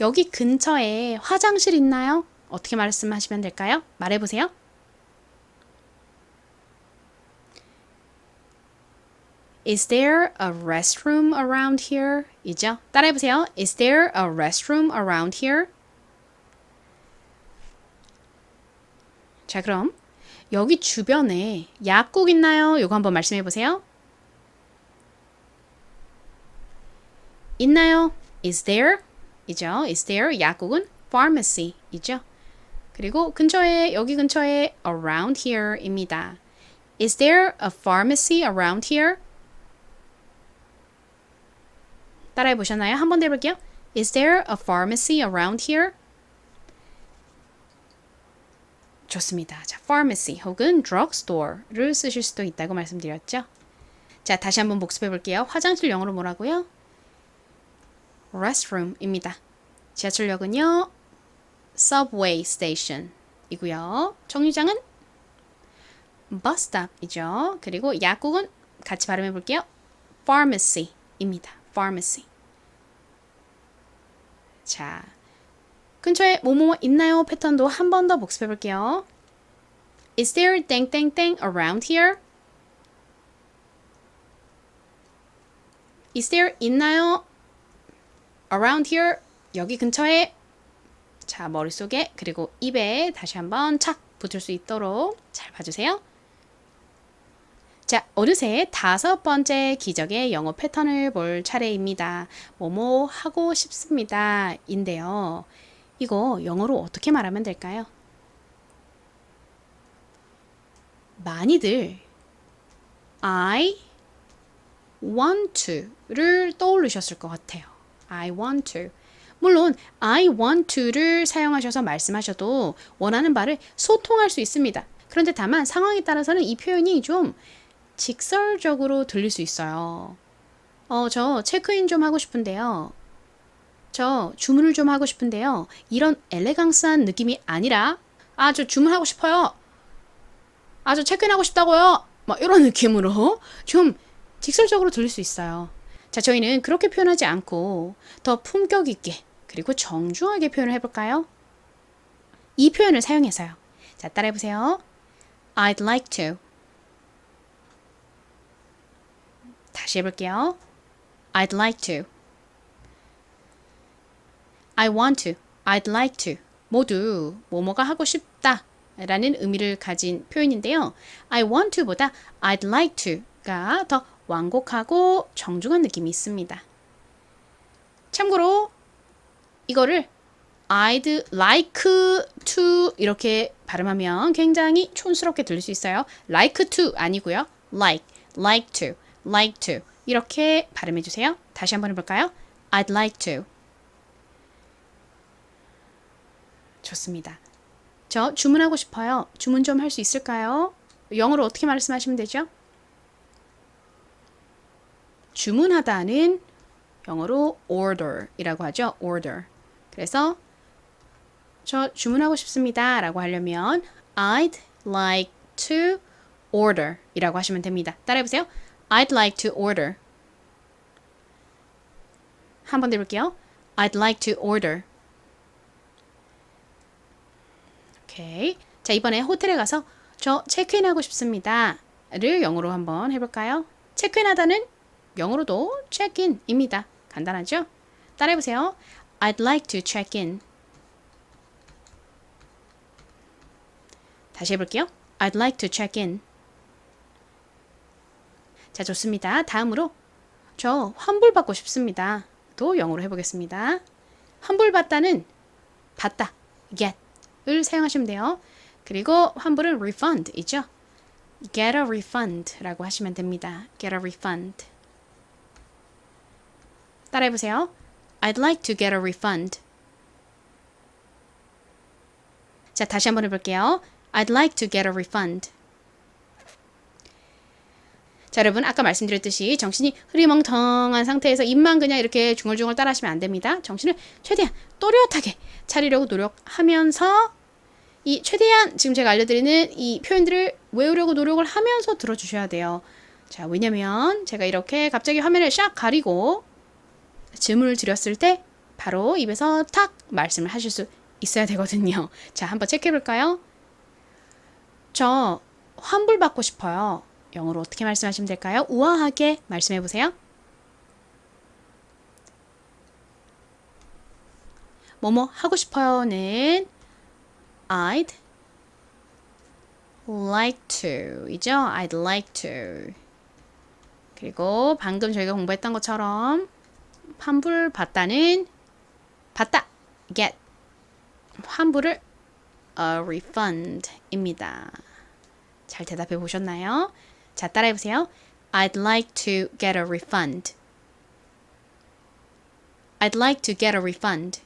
여기 근처에 화장실 있나요? 어떻게 말씀하시면 될까요? 말해 보세요. Is there a restroom around here? 이죠? 따라해 보세요. Is there a restroom around here? 자, 그럼 여기 주변에 약국 있나요? 요거 한번 말씀해 보세요. 있나요? Is there? 이죠? Is there? 약국은 pharmacy 이죠? 그리고 근처에 여기 근처에 around here입니다. Is there a pharmacy around here? 따라해 보셨나요? 한 번 더 해볼게요. Is there a pharmacy around here? 좋습니다. 자, pharmacy 혹은 drugstore를 쓰실 수도 있다고 말씀드렸죠. 자, 다시 한번 복습해 볼게요. 화장실 영어로 뭐라고요? restroom입니다. 지하철역은요, subway station이고요. 정류장은 bus stop이죠. 그리고 약국은 같이 발음해 볼게요. pharmacy입니다. pharmacy. 자, 근처에 뭐뭐 있나요? 패턴도 한 번 더 복습해 볼게요. Is there 땡땡땡 around here? Is there 있나요? around here 여기 근처에. 자, 머릿속에 그리고 입에 다시 한번 착 붙을 수 있도록 잘 봐주세요. 자, 어느새 5번째 기적의 영어 패턴을 볼 차례입니다. 뭐뭐 하고 싶습니다 인데요. 이거 영어로 어떻게 말하면 될까요? 많이들 I want to를 떠올리셨을 것 같아요. I want to. 물론 I want to를 사용하셔서 말씀하셔도 원하는 바를 소통할 수 있습니다. 그런데 다만 상황에 따라서는 이 표현이 좀 직설적으로 들릴 수 있어요. 저 체크인 좀 하고 싶은데요. 저 주문을 좀 하고 싶은데요. 이런 엘레강스한 느낌이 아니라 저 주문하고 싶어요. 저 체크인하고 싶다고요. 뭐 이런 느낌으로 좀 직설적으로 들릴 수 있어요. 자, 저희는 그렇게 표현하지 않고 더 품격 있게 그리고 정중하게 표현을 해볼까요? 이 표현을 사용해서요. 자, 따라해보세요. I'd like to. 다시 해볼게요. I'd like to. I want to. I'd like to. 모두 뭐뭐가 하고 싶다 라는 의미를 가진 표현인데요. I want to보다 I'd like to가 더 완곡하고 정중한 느낌이 있습니다. 참고로 이거를 I'd like to 이렇게 발음하면 굉장히 촌스럽게 들릴 수 있어요. like to 아니고요. like to, like to 이렇게 발음해 주세요. 다시 한번 해볼까요? I'd like to. 좋습니다. 저 주문하고 싶어요. 주문 좀 할 수 있을까요? 영어로 어떻게 말씀하시면 되죠? 주문하다는 영어로 order이라고 하죠. order. 그래서 저 주문하고 싶습니다 라고 하려면 I'd like to order 이라고 하시면 됩니다. 따라해보세요. I'd like to order. 한 번 더 해볼게요. I'd like to order. 오케이. 자, 이번에 호텔에 가서 저 체크인하고 싶습니다. 를 영어로 한번 해볼까요? 체크인하다는 영어로도 check-in입니다. 간단하죠? 따라해보세요. I'd like to check in. 다시 해볼게요. I'd like to check in. 자, 좋습니다. 다음으로 저 환불받고 싶습니다. 또 영어로 해보겠습니다. 환불받다는 받다, get을 사용하시면 돼요. 그리고 환불은 refund이죠. get a refund 라고 하시면 됩니다. get a refund. 따라해보세요. I'd like to get a refund. 자, 다시 한번 해볼게요. I'd like to get a refund. 자, 여러분 아까 말씀드렸듯이 정신이 흐리멍텅한 상태에서 입만 그냥 이렇게 중얼중얼 따라하시면 안 됩니다. 정신을 최대한 또렷하게 차리려고 노력하면서 이 최대한 지금 제가 알려드리는 이 표현들을 외우려고 노력을 하면서 들어주셔야 돼요. 자, 왜냐면 제가 이렇게 갑자기 화면을 샥 가리고 질문을 드렸을 때 바로 입에서 탁 말씀을 하실 수 있어야 되거든요. 자, 한번 체크해 볼까요? 저 환불받고 싶어요. 영어로 어떻게 말씀하시면 될까요? 우아하게 말씀해 보세요. 뭐뭐 하고 싶어요는 I'd like to 이죠? I'd like to. 그리고 방금 저희가 공부했던 것처럼 환불 받다는 받다, get. 환불을 a refund입니다. 잘 대답해 보셨나요? 자, 따라해 보세요. I'd like to get a refund. I'd like to get a refund.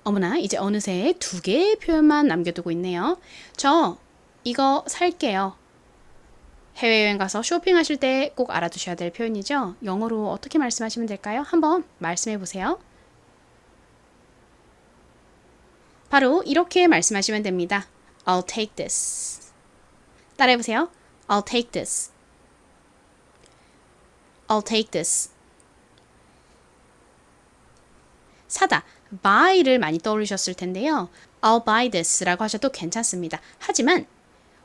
어머나, 이제 어느새 2개의 표현만 남겨두고 있네요. 저 이거 살게요. 해외여행 가서 쇼핑하실 때 꼭 알아두셔야 될 표현이죠. 영어로 어떻게 말씀하시면 될까요? 한번 말씀해 보세요. 바로 이렇게 말씀하시면 됩니다. I'll take this. 따라해 보세요. I'll take this. I'll take this. 사다, buy를 많이 떠올리셨을 텐데요. I'll buy this 라고 하셔도 괜찮습니다. 하지만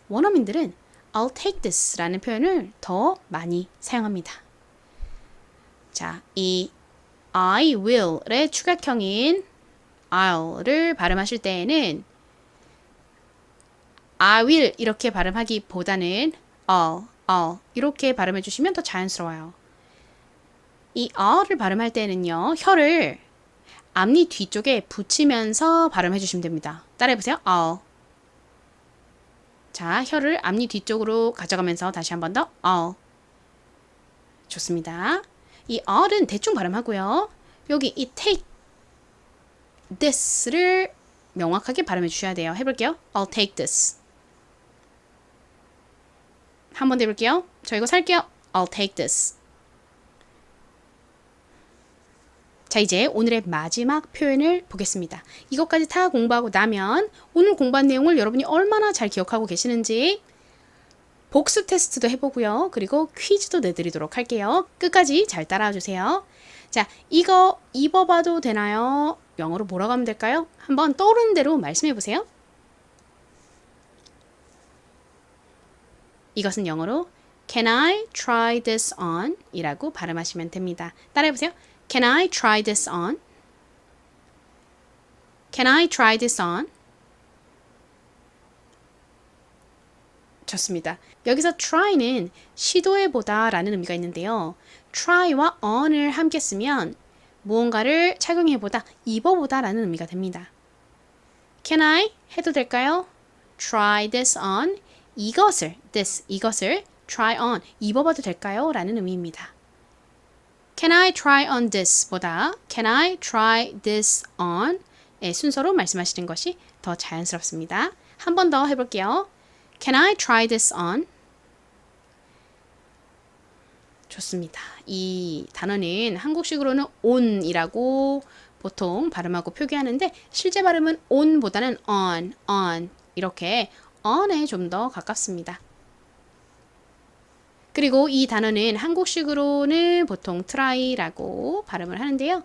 원어민들은 I'll take this 라는 표현을 더 많이 사용합니다. 자, 이 I will의 추각형인 I'll 발음하실 때에는 I will 이렇게 발음하기보다는 I'll 이렇게 발음해 주시면 더 자연스러워요. 이 I'll 발음할 때는요, 혀를 앞니 뒤쪽에 붙이면서 발음해 주시면 됩니다. 따라해 보세요. I'll. 자, 혀를 앞니 뒤쪽으로 가져가면서 다시 한 번 더 I'll. 좋습니다. 이 I'은 대충 발음하고요. 여기 이 take this를 명확하게 발음해 주셔야 돼요. 해볼게요. I'll take this. 한 번 더 해볼게요. 저 이거 살게요. I'll take this. 자, 이제 오늘의 마지막 표현을 보겠습니다. 이것까지 다 공부하고 나면 오늘 공부한 내용을 여러분이 얼마나 잘 기억하고 계시는지 복습 테스트도 해보고요. 그리고 퀴즈도 내드리도록 할게요. 끝까지 잘 따라와 주세요. 자, 이거 입어봐도 되나요? 영어로 뭐라고 하면 될까요? 한번 떠오르는 대로 말씀해 보세요. 이것은 영어로 Can I try this on? 이라고 발음하시면 됩니다. 따라해 보세요. Can I try this on? Can I try this on? 좋습니다. 여기서 try는 시도해보다 라는 의미가 있는데요. try와 on을 함께 쓰면 무언가를 착용해보다, 입어보다 라는 의미가 됩니다. Can I 해도 될까요? Try this on. 이것을 try on, 입어봐도 될까요? 라는 의미입니다. Can I try on this 보다 Can I try this on 의 순서로 말씀하시는 것이 더 자연스럽습니다. 한 번 더 해볼게요. Can I try this on? 좋습니다. 이 단어는 한국식으로는 on이라고 보통 발음하고 표기하는데 실제 발음은 on보다는 on 이렇게 on에 좀 더 가깝습니다. 그리고 이 단어는 한국식으로는 보통 try라고 발음을 하는데요.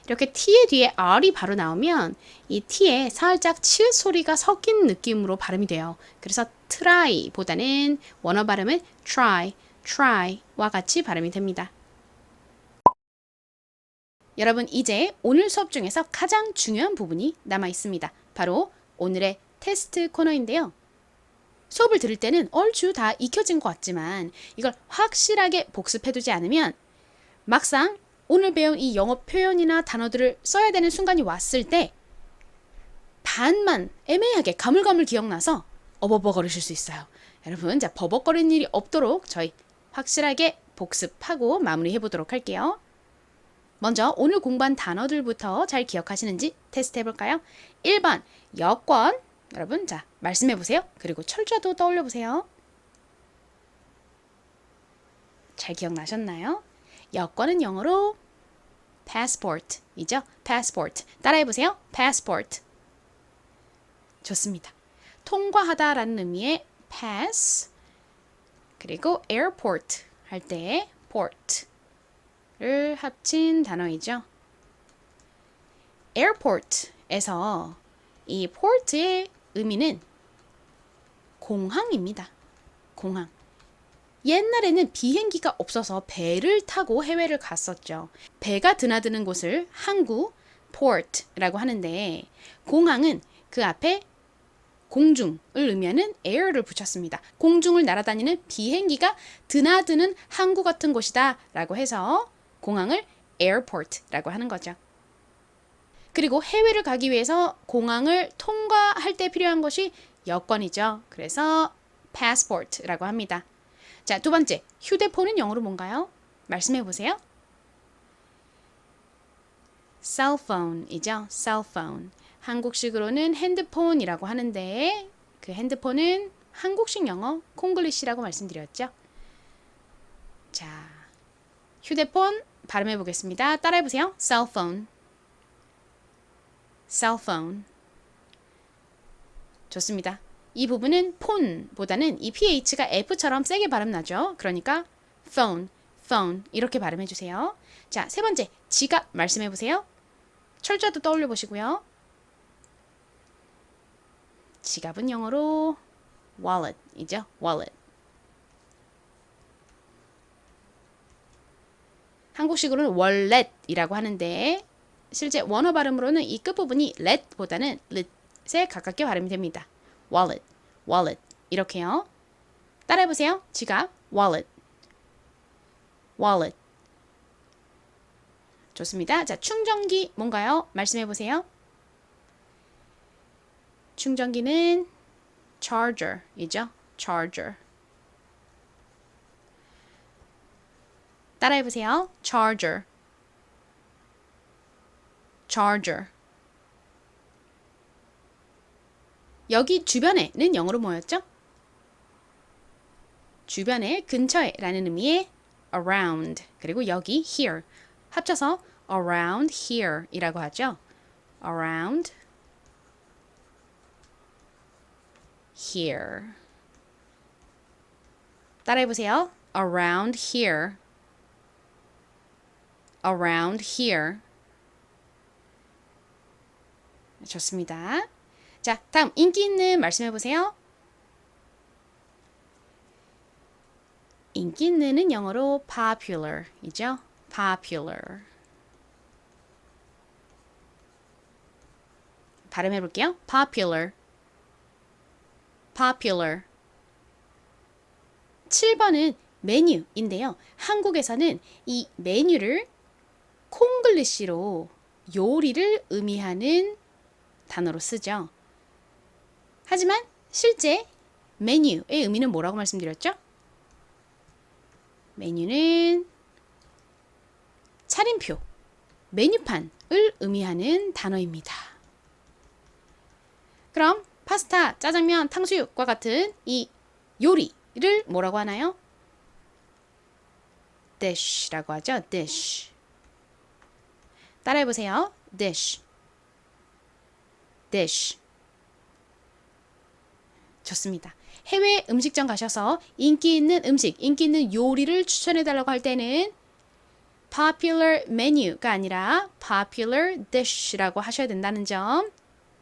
이렇게 t의 뒤에 r이 바로 나오면 이 t에 살짝 치읓 소리가 섞인 느낌으로 발음이 돼요. 그래서 try보다는 원어 발음은 try와 같이 발음이 됩니다. 여러분, 이제 오늘 수업 중에서 가장 중요한 부분이 남아 있습니다. 바로 오늘의 테스트 코너인데요. 수업을 들을 때는 얼추 다 익혀진 것 같지만 이걸 확실하게 복습해두지 않으면 막상 오늘 배운 이 영어 표현이나 단어들을 써야 되는 순간이 왔을 때 반만 애매하게 가물가물 기억나서 어버버거리실 수 있어요. 여러분, 자, 버벅거리는 일이 없도록 저희 확실하게 복습하고 마무리해 보도록 할게요. 먼저 오늘 공부한 단어들부터 잘 기억하시는지 테스트 해볼까요? 1번 여권. 여러분, 자, 말씀해 보세요. 그리고 철자도 떠올려 보세요. 잘 기억나셨나요? 여권은 영어로 passport이죠. passport. 따라해 보세요. passport. 좋습니다. 통과하다라는 의미의 pass. 그리고 airport 할 때 port를 합친 단어이죠. airport에서 이 port의 의미는 공항입니다. 공항. 옛날에는 비행기가 없어서 배를 타고 해외를 갔었죠. 배가 드나드는 곳을 항구, port라고 하는데 공항은 그 앞에 공중을 의미하는 air를 붙였습니다. 공중을 날아다니는 비행기가 드나드는 항구 같은 곳이다 라고 해서 공항을 airport라고 하는 거죠. 그리고 해외를 가기 위해서 공항을 통과할 때 필요한 것이 여권이죠. 그래서 passport라고 합니다. 자, 두 번째, 휴대폰은 영어로 뭔가요? 말씀해 보세요. cell phone이죠. cell phone. 한국식으로는 핸드폰이라고 하는데 그 핸드폰은 한국식 영어 콩글리시라고 말씀드렸죠. 자, 휴대폰 발음해 보겠습니다. 따라해 보세요. cell phone. cell phone. 좋습니다. 이 부분은 폰보다는 이 ph가 f처럼 세게 발음 나죠. 그러니까 phone 이렇게 발음해 주세요. 자, 세 번째, 지갑 말씀해 보세요. 철자도 떠올려 보시고요. 지갑은 영어로 wallet이죠. wallet. 한국식으로는 월렛이라고 하는데 실제 원어 발음으로는 이 끝부분이 let보다는 lit에 가깝게 발음이 됩니다. wallet 이렇게요. 따라해보세요. 지갑, wallet. 좋습니다. 자, 충전기 뭔가요? 말씀해보세요. 충전기는 charger이죠. charger. 따라해보세요. charger. 여기 주변에는 영어로 뭐였죠? 주변에, 근처에 라는 의미의 around. 그리고 여기 here. 합쳐서 around here 이라고 하죠. around here. 따라해보세요. around here. 좋습니다. 자, 다음 인기 있는 말씀해보세요. 인기 있는은 영어로 popular이죠. popular. 발음해볼게요. popular. 7번은 메뉴인데요. 한국에서는 이 메뉴를 콩글리시로 요리를 의미하는 단어로 쓰죠. 하지만 실제 메뉴의 의미는 뭐라고 말씀드렸죠? 메뉴는 차림표, 메뉴판을 의미하는 단어입니다. 그럼 파스타, 짜장면, 탕수육과 같은 이 요리를 뭐라고 하나요? dish라고 하죠. dish. 따라해보세요. dish. 좋습니다. 해외 음식점 가셔서 인기 있는 음식, 인기 있는 요리를 추천해달라고 할 때는 popular menu가 아니라 popular dish라고 하셔야 된다는 점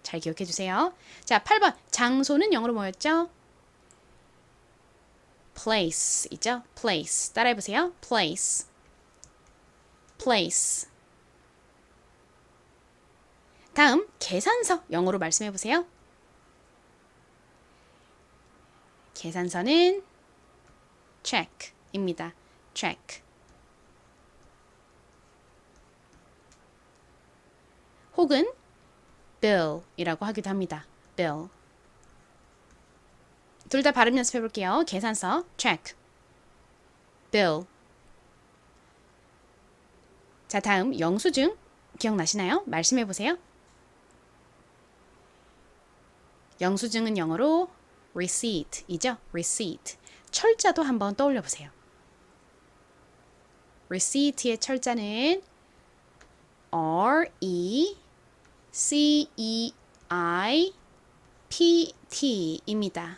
잘 기억해 주세요. 자, 8번. 장소는 영어로 뭐였죠? place 있죠? place. 따라해 보세요. place. place. 다음, 계산서 영어로 말씀해 보세요. 계산서는 check입니다. check. 혹은 bill이라고 하기도 합니다. bill. 둘 다 발음 연습해 볼게요. 계산서 check, bill. 자, 다음 영수증 기억나시나요? 말씀해 보세요. 영수증은 영어로 receipt이죠. receipt. 철자도 한번 떠올려 보세요. receipt의 철자는 RECEIPT입니다.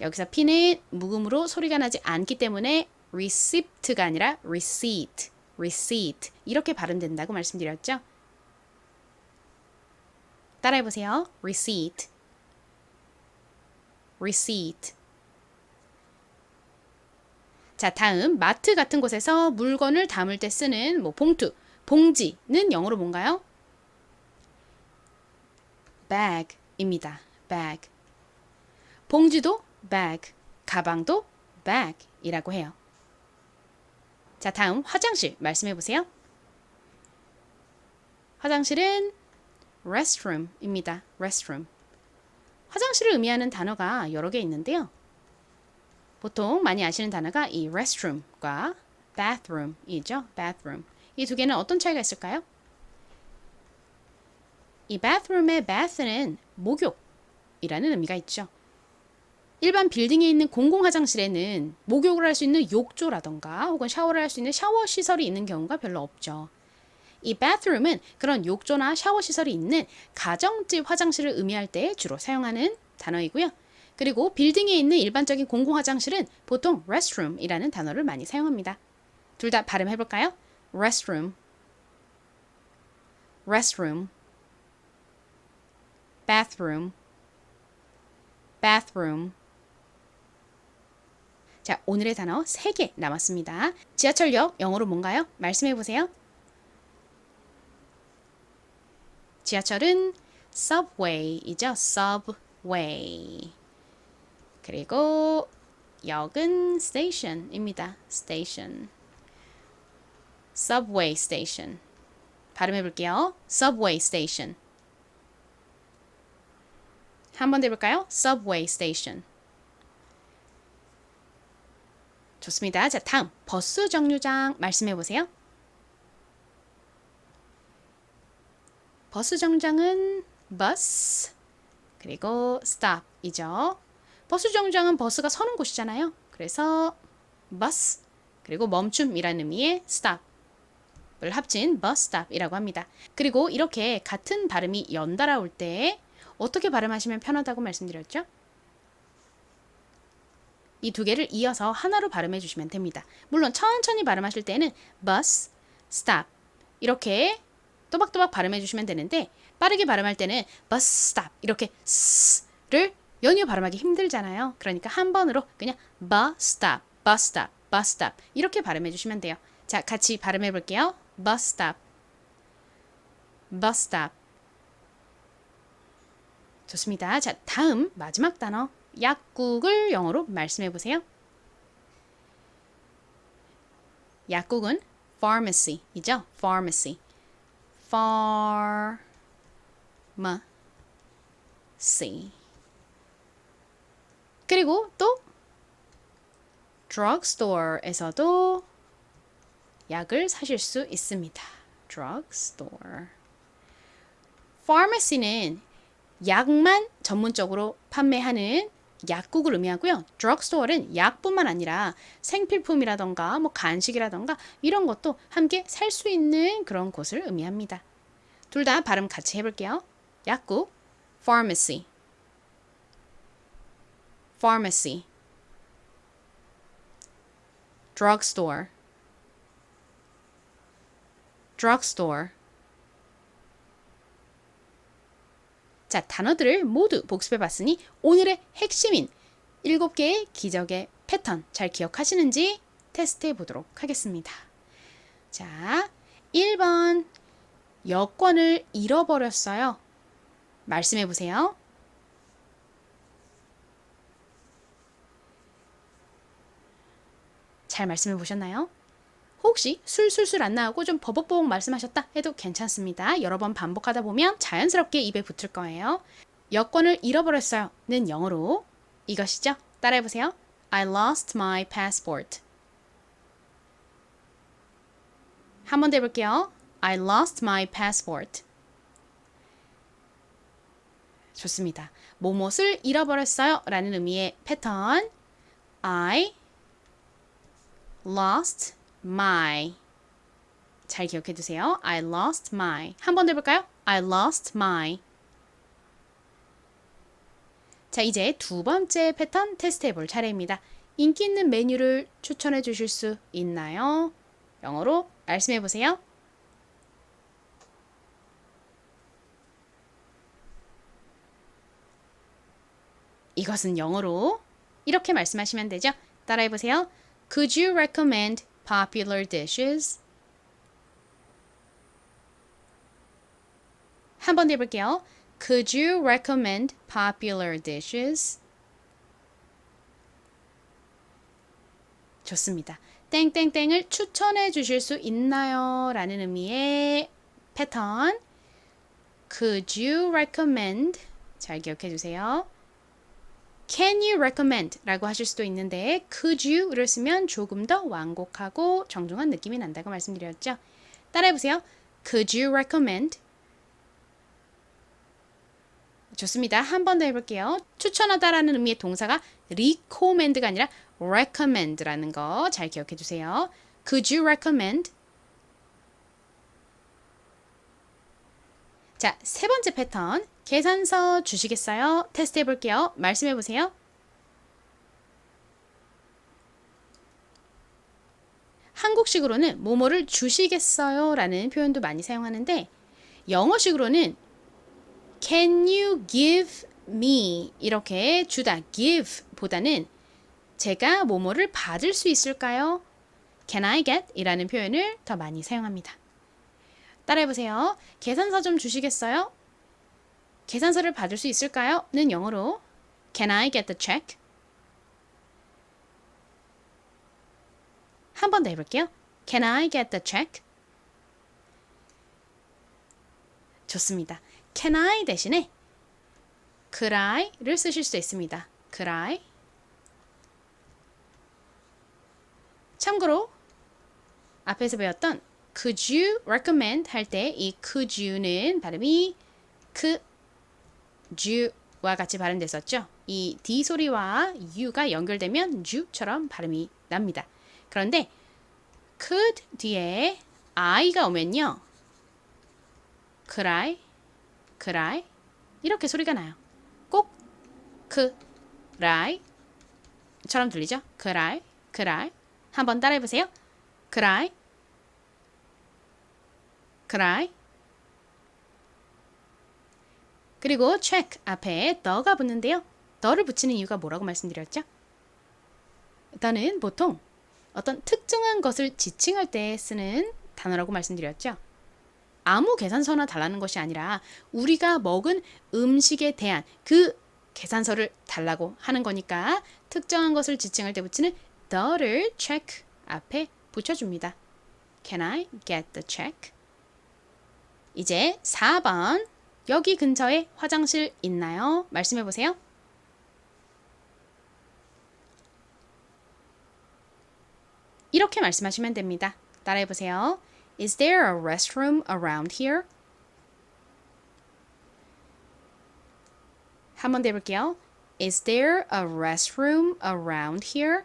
여기서 P는 묵음으로 소리가 나지 않기 때문에 recept가 아니라 receipt, receipt 이렇게 발음된다고 말씀드렸죠. 따라해보세요. receipt, receipt. 자, 다음 마트 같은 곳에서 물건을 담을 때 쓰는 봉투, 봉지는 영어로 뭔가요? bag입니다. bag. 봉지도 bag, 가방도 bag이라고 해요. 자, 다음 화장실 말씀해 보세요. 화장실은 restroom입니다. restroom. 화장실을 의미하는 단어가 여러 개 있는데요. 보통 많이 아시는 단어가 이 restroom과 bathroom이죠. bathroom. 이 두 개는 어떤 차이가 있을까요? 이 bathroom의 bath는 목욕이라는 의미가 있죠. 일반 빌딩에 있는 공공 화장실에는 목욕을 할 수 있는 욕조라던가 혹은 샤워를 할 수 있는 샤워 시설이 있는 경우가 별로 없죠. 이 bathroom은 그런 욕조나 샤워 시설이 있는 가정집 화장실을 의미할 때 주로 사용하는 단어이고요. 그리고 빌딩에 있는 일반적인 공공 화장실은 보통 restroom이라는 단어를 많이 사용합니다. 둘 다 발음해 볼까요? restroom, restroom, bathroom, bathroom. 자, 오늘의 단어 3개 남았습니다. 지하철역 영어로 뭔가요? 말씀해 보세요. 지하철은 subway이죠. subway. 그리고 역은 station입니다. station. subway station. 발음해 볼게요. subway station. 한 번 더 해볼까요? subway station. 좋습니다. 자, 다음 버스 정류장 말씀해 보세요. 버스 정류장은 bus 그리고 stop이죠. 버스 정류장은 버스가 서는 곳이잖아요. 그래서 bus 그리고 멈춤이라는 의미의 stop을 합친 bus stop이라고 합니다. 그리고 이렇게 같은 발음이 연달아 올 때 어떻게 발음하시면 편하다고 말씀드렸죠? 이 두 개를 이어서 하나로 발음해 주시면 됩니다. 물론 천천히 발음하실 때는 bus, stop 이렇게 또박또박 발음해 주시면 되는데 빠르게 발음할 때는 bus stop 이렇게 s를 연이어 발음하기 힘들잖아요. 그러니까 한 번으로 그냥 bus stop, bus stop, bus stop 이렇게 발음해 주시면 돼요. 자, 같이 발음해 볼게요. bus stop, bus stop. 좋습니다. 자, 다음 마지막 단어 약국을 영어로 말씀해 보세요. 약국은 pharmacy이죠. pharmacy. pharmacy. 그리고 또 drugstore에서도 약을 사실 수 있습니다. drugstore. pharmacy는 약만 전문적으로 판매하는 약국을 의미하고요. drugstore는 약뿐만 아니라 생필품이라던가 뭐 간식이라던가 이런 것도 함께 살 수 있는 그런 곳을 의미합니다. 둘 다 발음 같이 해볼게요. 약국, pharmacy. pharmacy, drugstore, drugstore. 자, 단어들을 모두 복습해봤으니 오늘의 핵심인 7개의 기적의 패턴 잘 기억하시는지 테스트해 보도록 하겠습니다. 자, 1번 여권을 잃어버렸어요. 말씀해 보세요. 잘 말씀해 보셨나요? 혹시 술술술 안 나오고 좀 버벅버벅 말씀하셨다 해도 괜찮습니다. 여러 번 반복하다 보면 자연스럽게 입에 붙을 거예요. 여권을 잃어버렸어요 는 영어로 이것이죠. 따라해 보세요. I lost my passport. 한 번 더 해볼게요. I lost my passport. 좋습니다. 뭐뭇을 잃어버렸어요 라는 의미의 패턴 I lost my. 잘 기억해 두세요. I lost my. 한 번 더 해볼까요? I lost my. 자, 이제 두 번째 패턴 테스트해 볼 차례입니다. 인기 있는 메뉴를 추천해 주실 수 있나요? 영어로 말씀해 보세요. 이것은 영어로 이렇게 말씀하시면 되죠. 따라해 보세요. Could you recommend popular dishes? 한 번 더 해볼게요. Could you recommend popular dishes? 좋습니다. 땡땡땡을 추천해 주실 수 있나요? 라는 의미의 패턴 Could you recommend? 잘 기억해 주세요. Can you recommend? 라고 하실 수도 있는데 Could you를 쓰면 조금 더 완곡하고 정중한 느낌이 난다고 말씀드렸죠. 따라해 보세요. Could you recommend? 좋습니다. 한 번 더 해볼게요. 추천하다라는 의미의 동사가 recommend가 아니라 recommend라는 거 잘 기억해 주세요. Could you recommend? 자, 세 번째 패턴. 계산서 주시겠어요? 테스트 해볼게요. 말씀해 보세요. 한국식으로는 뭐뭐를 주시겠어요? 라는 표현도 많이 사용하는데 영어식으로는 Can you give me? 이렇게 주다 give 보다는 제가 뭐뭐를 받을 수 있을까요? Can I get? 이라는 표현을 더 많이 사용합니다. 따라해보세요. 계산서 좀 주시겠어요? 계산서를 받을 수 있을까요? 는 영어로 Can I get the check? 한 번 더 해볼게요. Can I get the check? 좋습니다. Can I 대신에 Could I를 쓰실 수 있습니다. Could I? 참고로 앞에서 배웠던 Could you recommend 할 때 이 could you는 발음이 could you와 같이 발음됐었죠. 이 D 소리와 U가 연결되면 U처럼 발음이 납니다. 그런데 could 뒤에 I가 오면요. Could I? Could I? 이렇게 소리가 나요. 꼭 could I? 처럼 들리죠? Could I? Could I? 한번 따라해보세요. Could I? Could I? 그리고 check 앞에 the가 붙는데요. the를 붙이는 이유가 뭐라고 말씀드렸죠? the는 보통 어떤 특정한 것을 지칭할 때 쓰는 단어라고 말씀드렸죠. 아무 계산서나 달라는 것이 아니라 우리가 먹은 음식에 대한 그 계산서를 달라고 하는 거니까 특정한 것을 지칭할 때 붙이는 the를 check 앞에 붙여줍니다. Can I get the check? 이제 4번. 여기 근처에 화장실 있나요? 말씀해 보세요. 이렇게 말씀하시면 됩니다. 따라해 보세요. Is there a restroom around here? 한 번 더 해볼게요. Is there a restroom around here?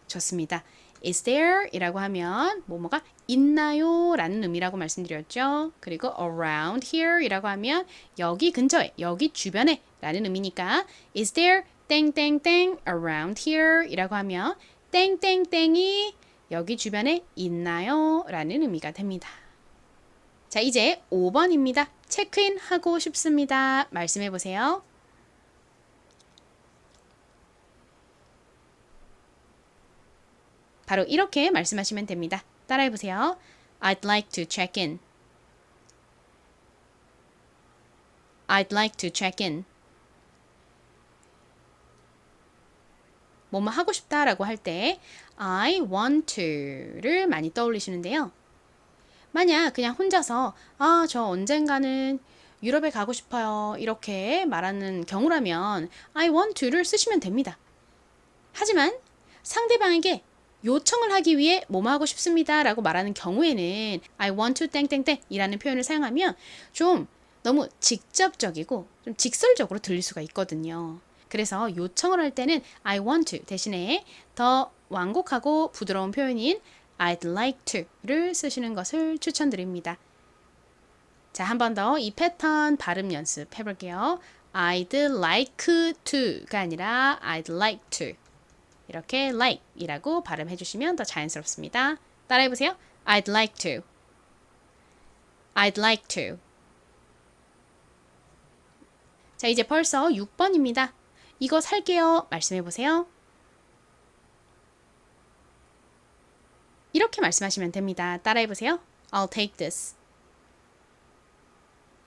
좋습니다. is there 이라고 하면 뭐뭐가 있나요? 라는 의미라고 말씀드렸죠. 그리고 around here 이라고 하면 여기 근처에, 여기 주변에 라는 의미니까 is there 땡땡땡 around here 이라고 하면 땡땡땡이 여기 주변에 있나요? 라는 의미가 됩니다. 자, 이제 5번입니다. 체크인 하고 싶습니다. 말씀해 보세요. 바로 이렇게 말씀하시면 됩니다. 따라해 보세요. I'd like to check in. I'd like to check in. 뭐뭐 하고 싶다라고 할 때 I want to를 많이 떠올리시는데요. 만약 그냥 혼자서 저 언젠가는 유럽에 가고 싶어요. 이렇게 말하는 경우라면 I want to를 쓰시면 됩니다. 하지만 상대방에게 요청을 하기 위해 뭐뭐 하고 싶습니다 라고 말하는 경우에는 I want to 땡땡땡 이라는 표현을 사용하면 좀 너무 직접적이고 좀 직설적으로 들릴 수가 있거든요. 그래서 요청을 할 때는 I want to 대신에 더 완곡하고 부드러운 표현인 I'd like to를 쓰시는 것을 추천드립니다. 자, 한 번 더 이 패턴 발음 연습 해볼게요. I'd like to가 아니라 I'd like to 이렇게 like 이라고 발음해 주시면 더 자연스럽습니다. 따라해 보세요. I'd like to. I'd like to. 자, 이제 벌써 6번입니다. 이거 살게요. 말씀해 보세요. 이렇게 말씀하시면 됩니다. 따라해 보세요. I'll take this.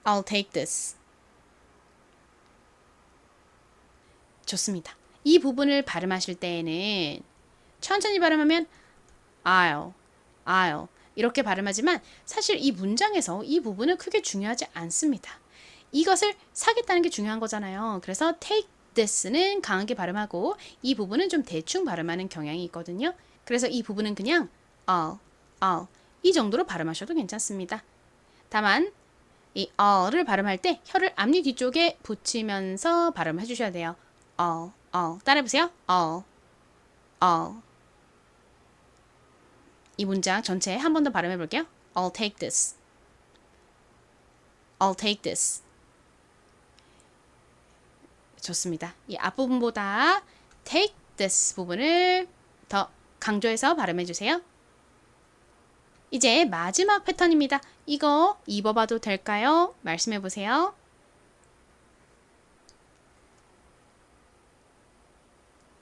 I'll take this. 좋습니다. 이 부분을 발음하실 때에는 천천히 발음하면 I'll 이렇게 발음하지만 사실 이 문장에서 이 부분은 크게 중요하지 않습니다. 이것을 사겠다는 게 중요한 거잖아요. 그래서 take this는 강하게 발음하고 이 부분은 좀 대충 발음하는 경향이 있거든요. 그래서 이 부분은 그냥 I'll 이 정도로 발음하셔도 괜찮습니다. 다만 이 를 발음할 때 혀를 앞니 뒤쪽에 붙이면서 발음해 주셔야 돼요. 따라해보세요. 이 문장 전체 한 번 더 발음해 볼게요. I'll take this. I'll take this. 좋습니다. 이 앞부분보다 take this 부분을 더 강조해서 발음해 주세요. 이제 마지막 패턴입니다. 이거 입어봐도 될까요? 말씀해 보세요.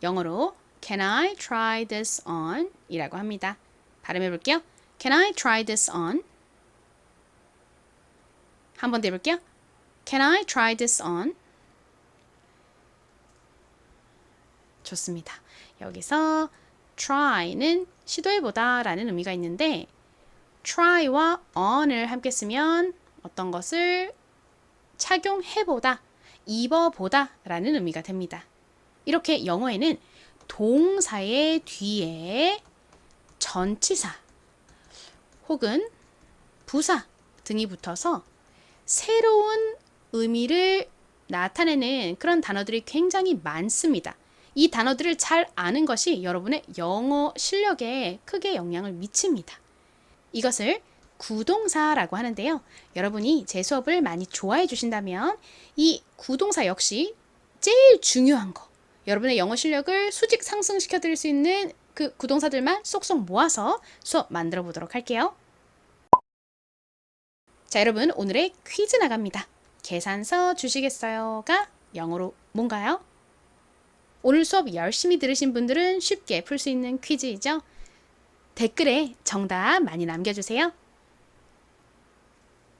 영어로 Can I try this on? 이라고 합니다. 발음해 볼게요. Can I try this on? 한 번 더 해볼게요. Can I try this on? 좋습니다. 여기서 try는 시도해보다 라는 의미가 있는데 try와 on을 함께 쓰면 어떤 것을 착용해보다, 입어보다 라는 의미가 됩니다. 이렇게 영어에는 동사의 뒤에 전치사 혹은 부사 등이 붙어서 새로운 의미를 나타내는 그런 단어들이 굉장히 많습니다. 이 단어들을 잘 아는 것이 여러분의 영어 실력에 크게 영향을 미칩니다. 이것을 구동사라고 하는데요. 여러분이 제 수업을 많이 좋아해 주신다면 이 구동사 역시 제일 중요한 거, 여러분의 영어 실력을 수직 상승시켜 드릴 수 있는 그 구동사들만 쏙쏙 모아서 수업 만들어 보도록 할게요. 자, 여러분 오늘의 퀴즈 나갑니다. 계산서 주시겠어요?가 영어로 뭔가요? 오늘 수업 열심히 들으신 분들은 쉽게 풀 수 있는 퀴즈이죠. 댓글에 정답 많이 남겨주세요.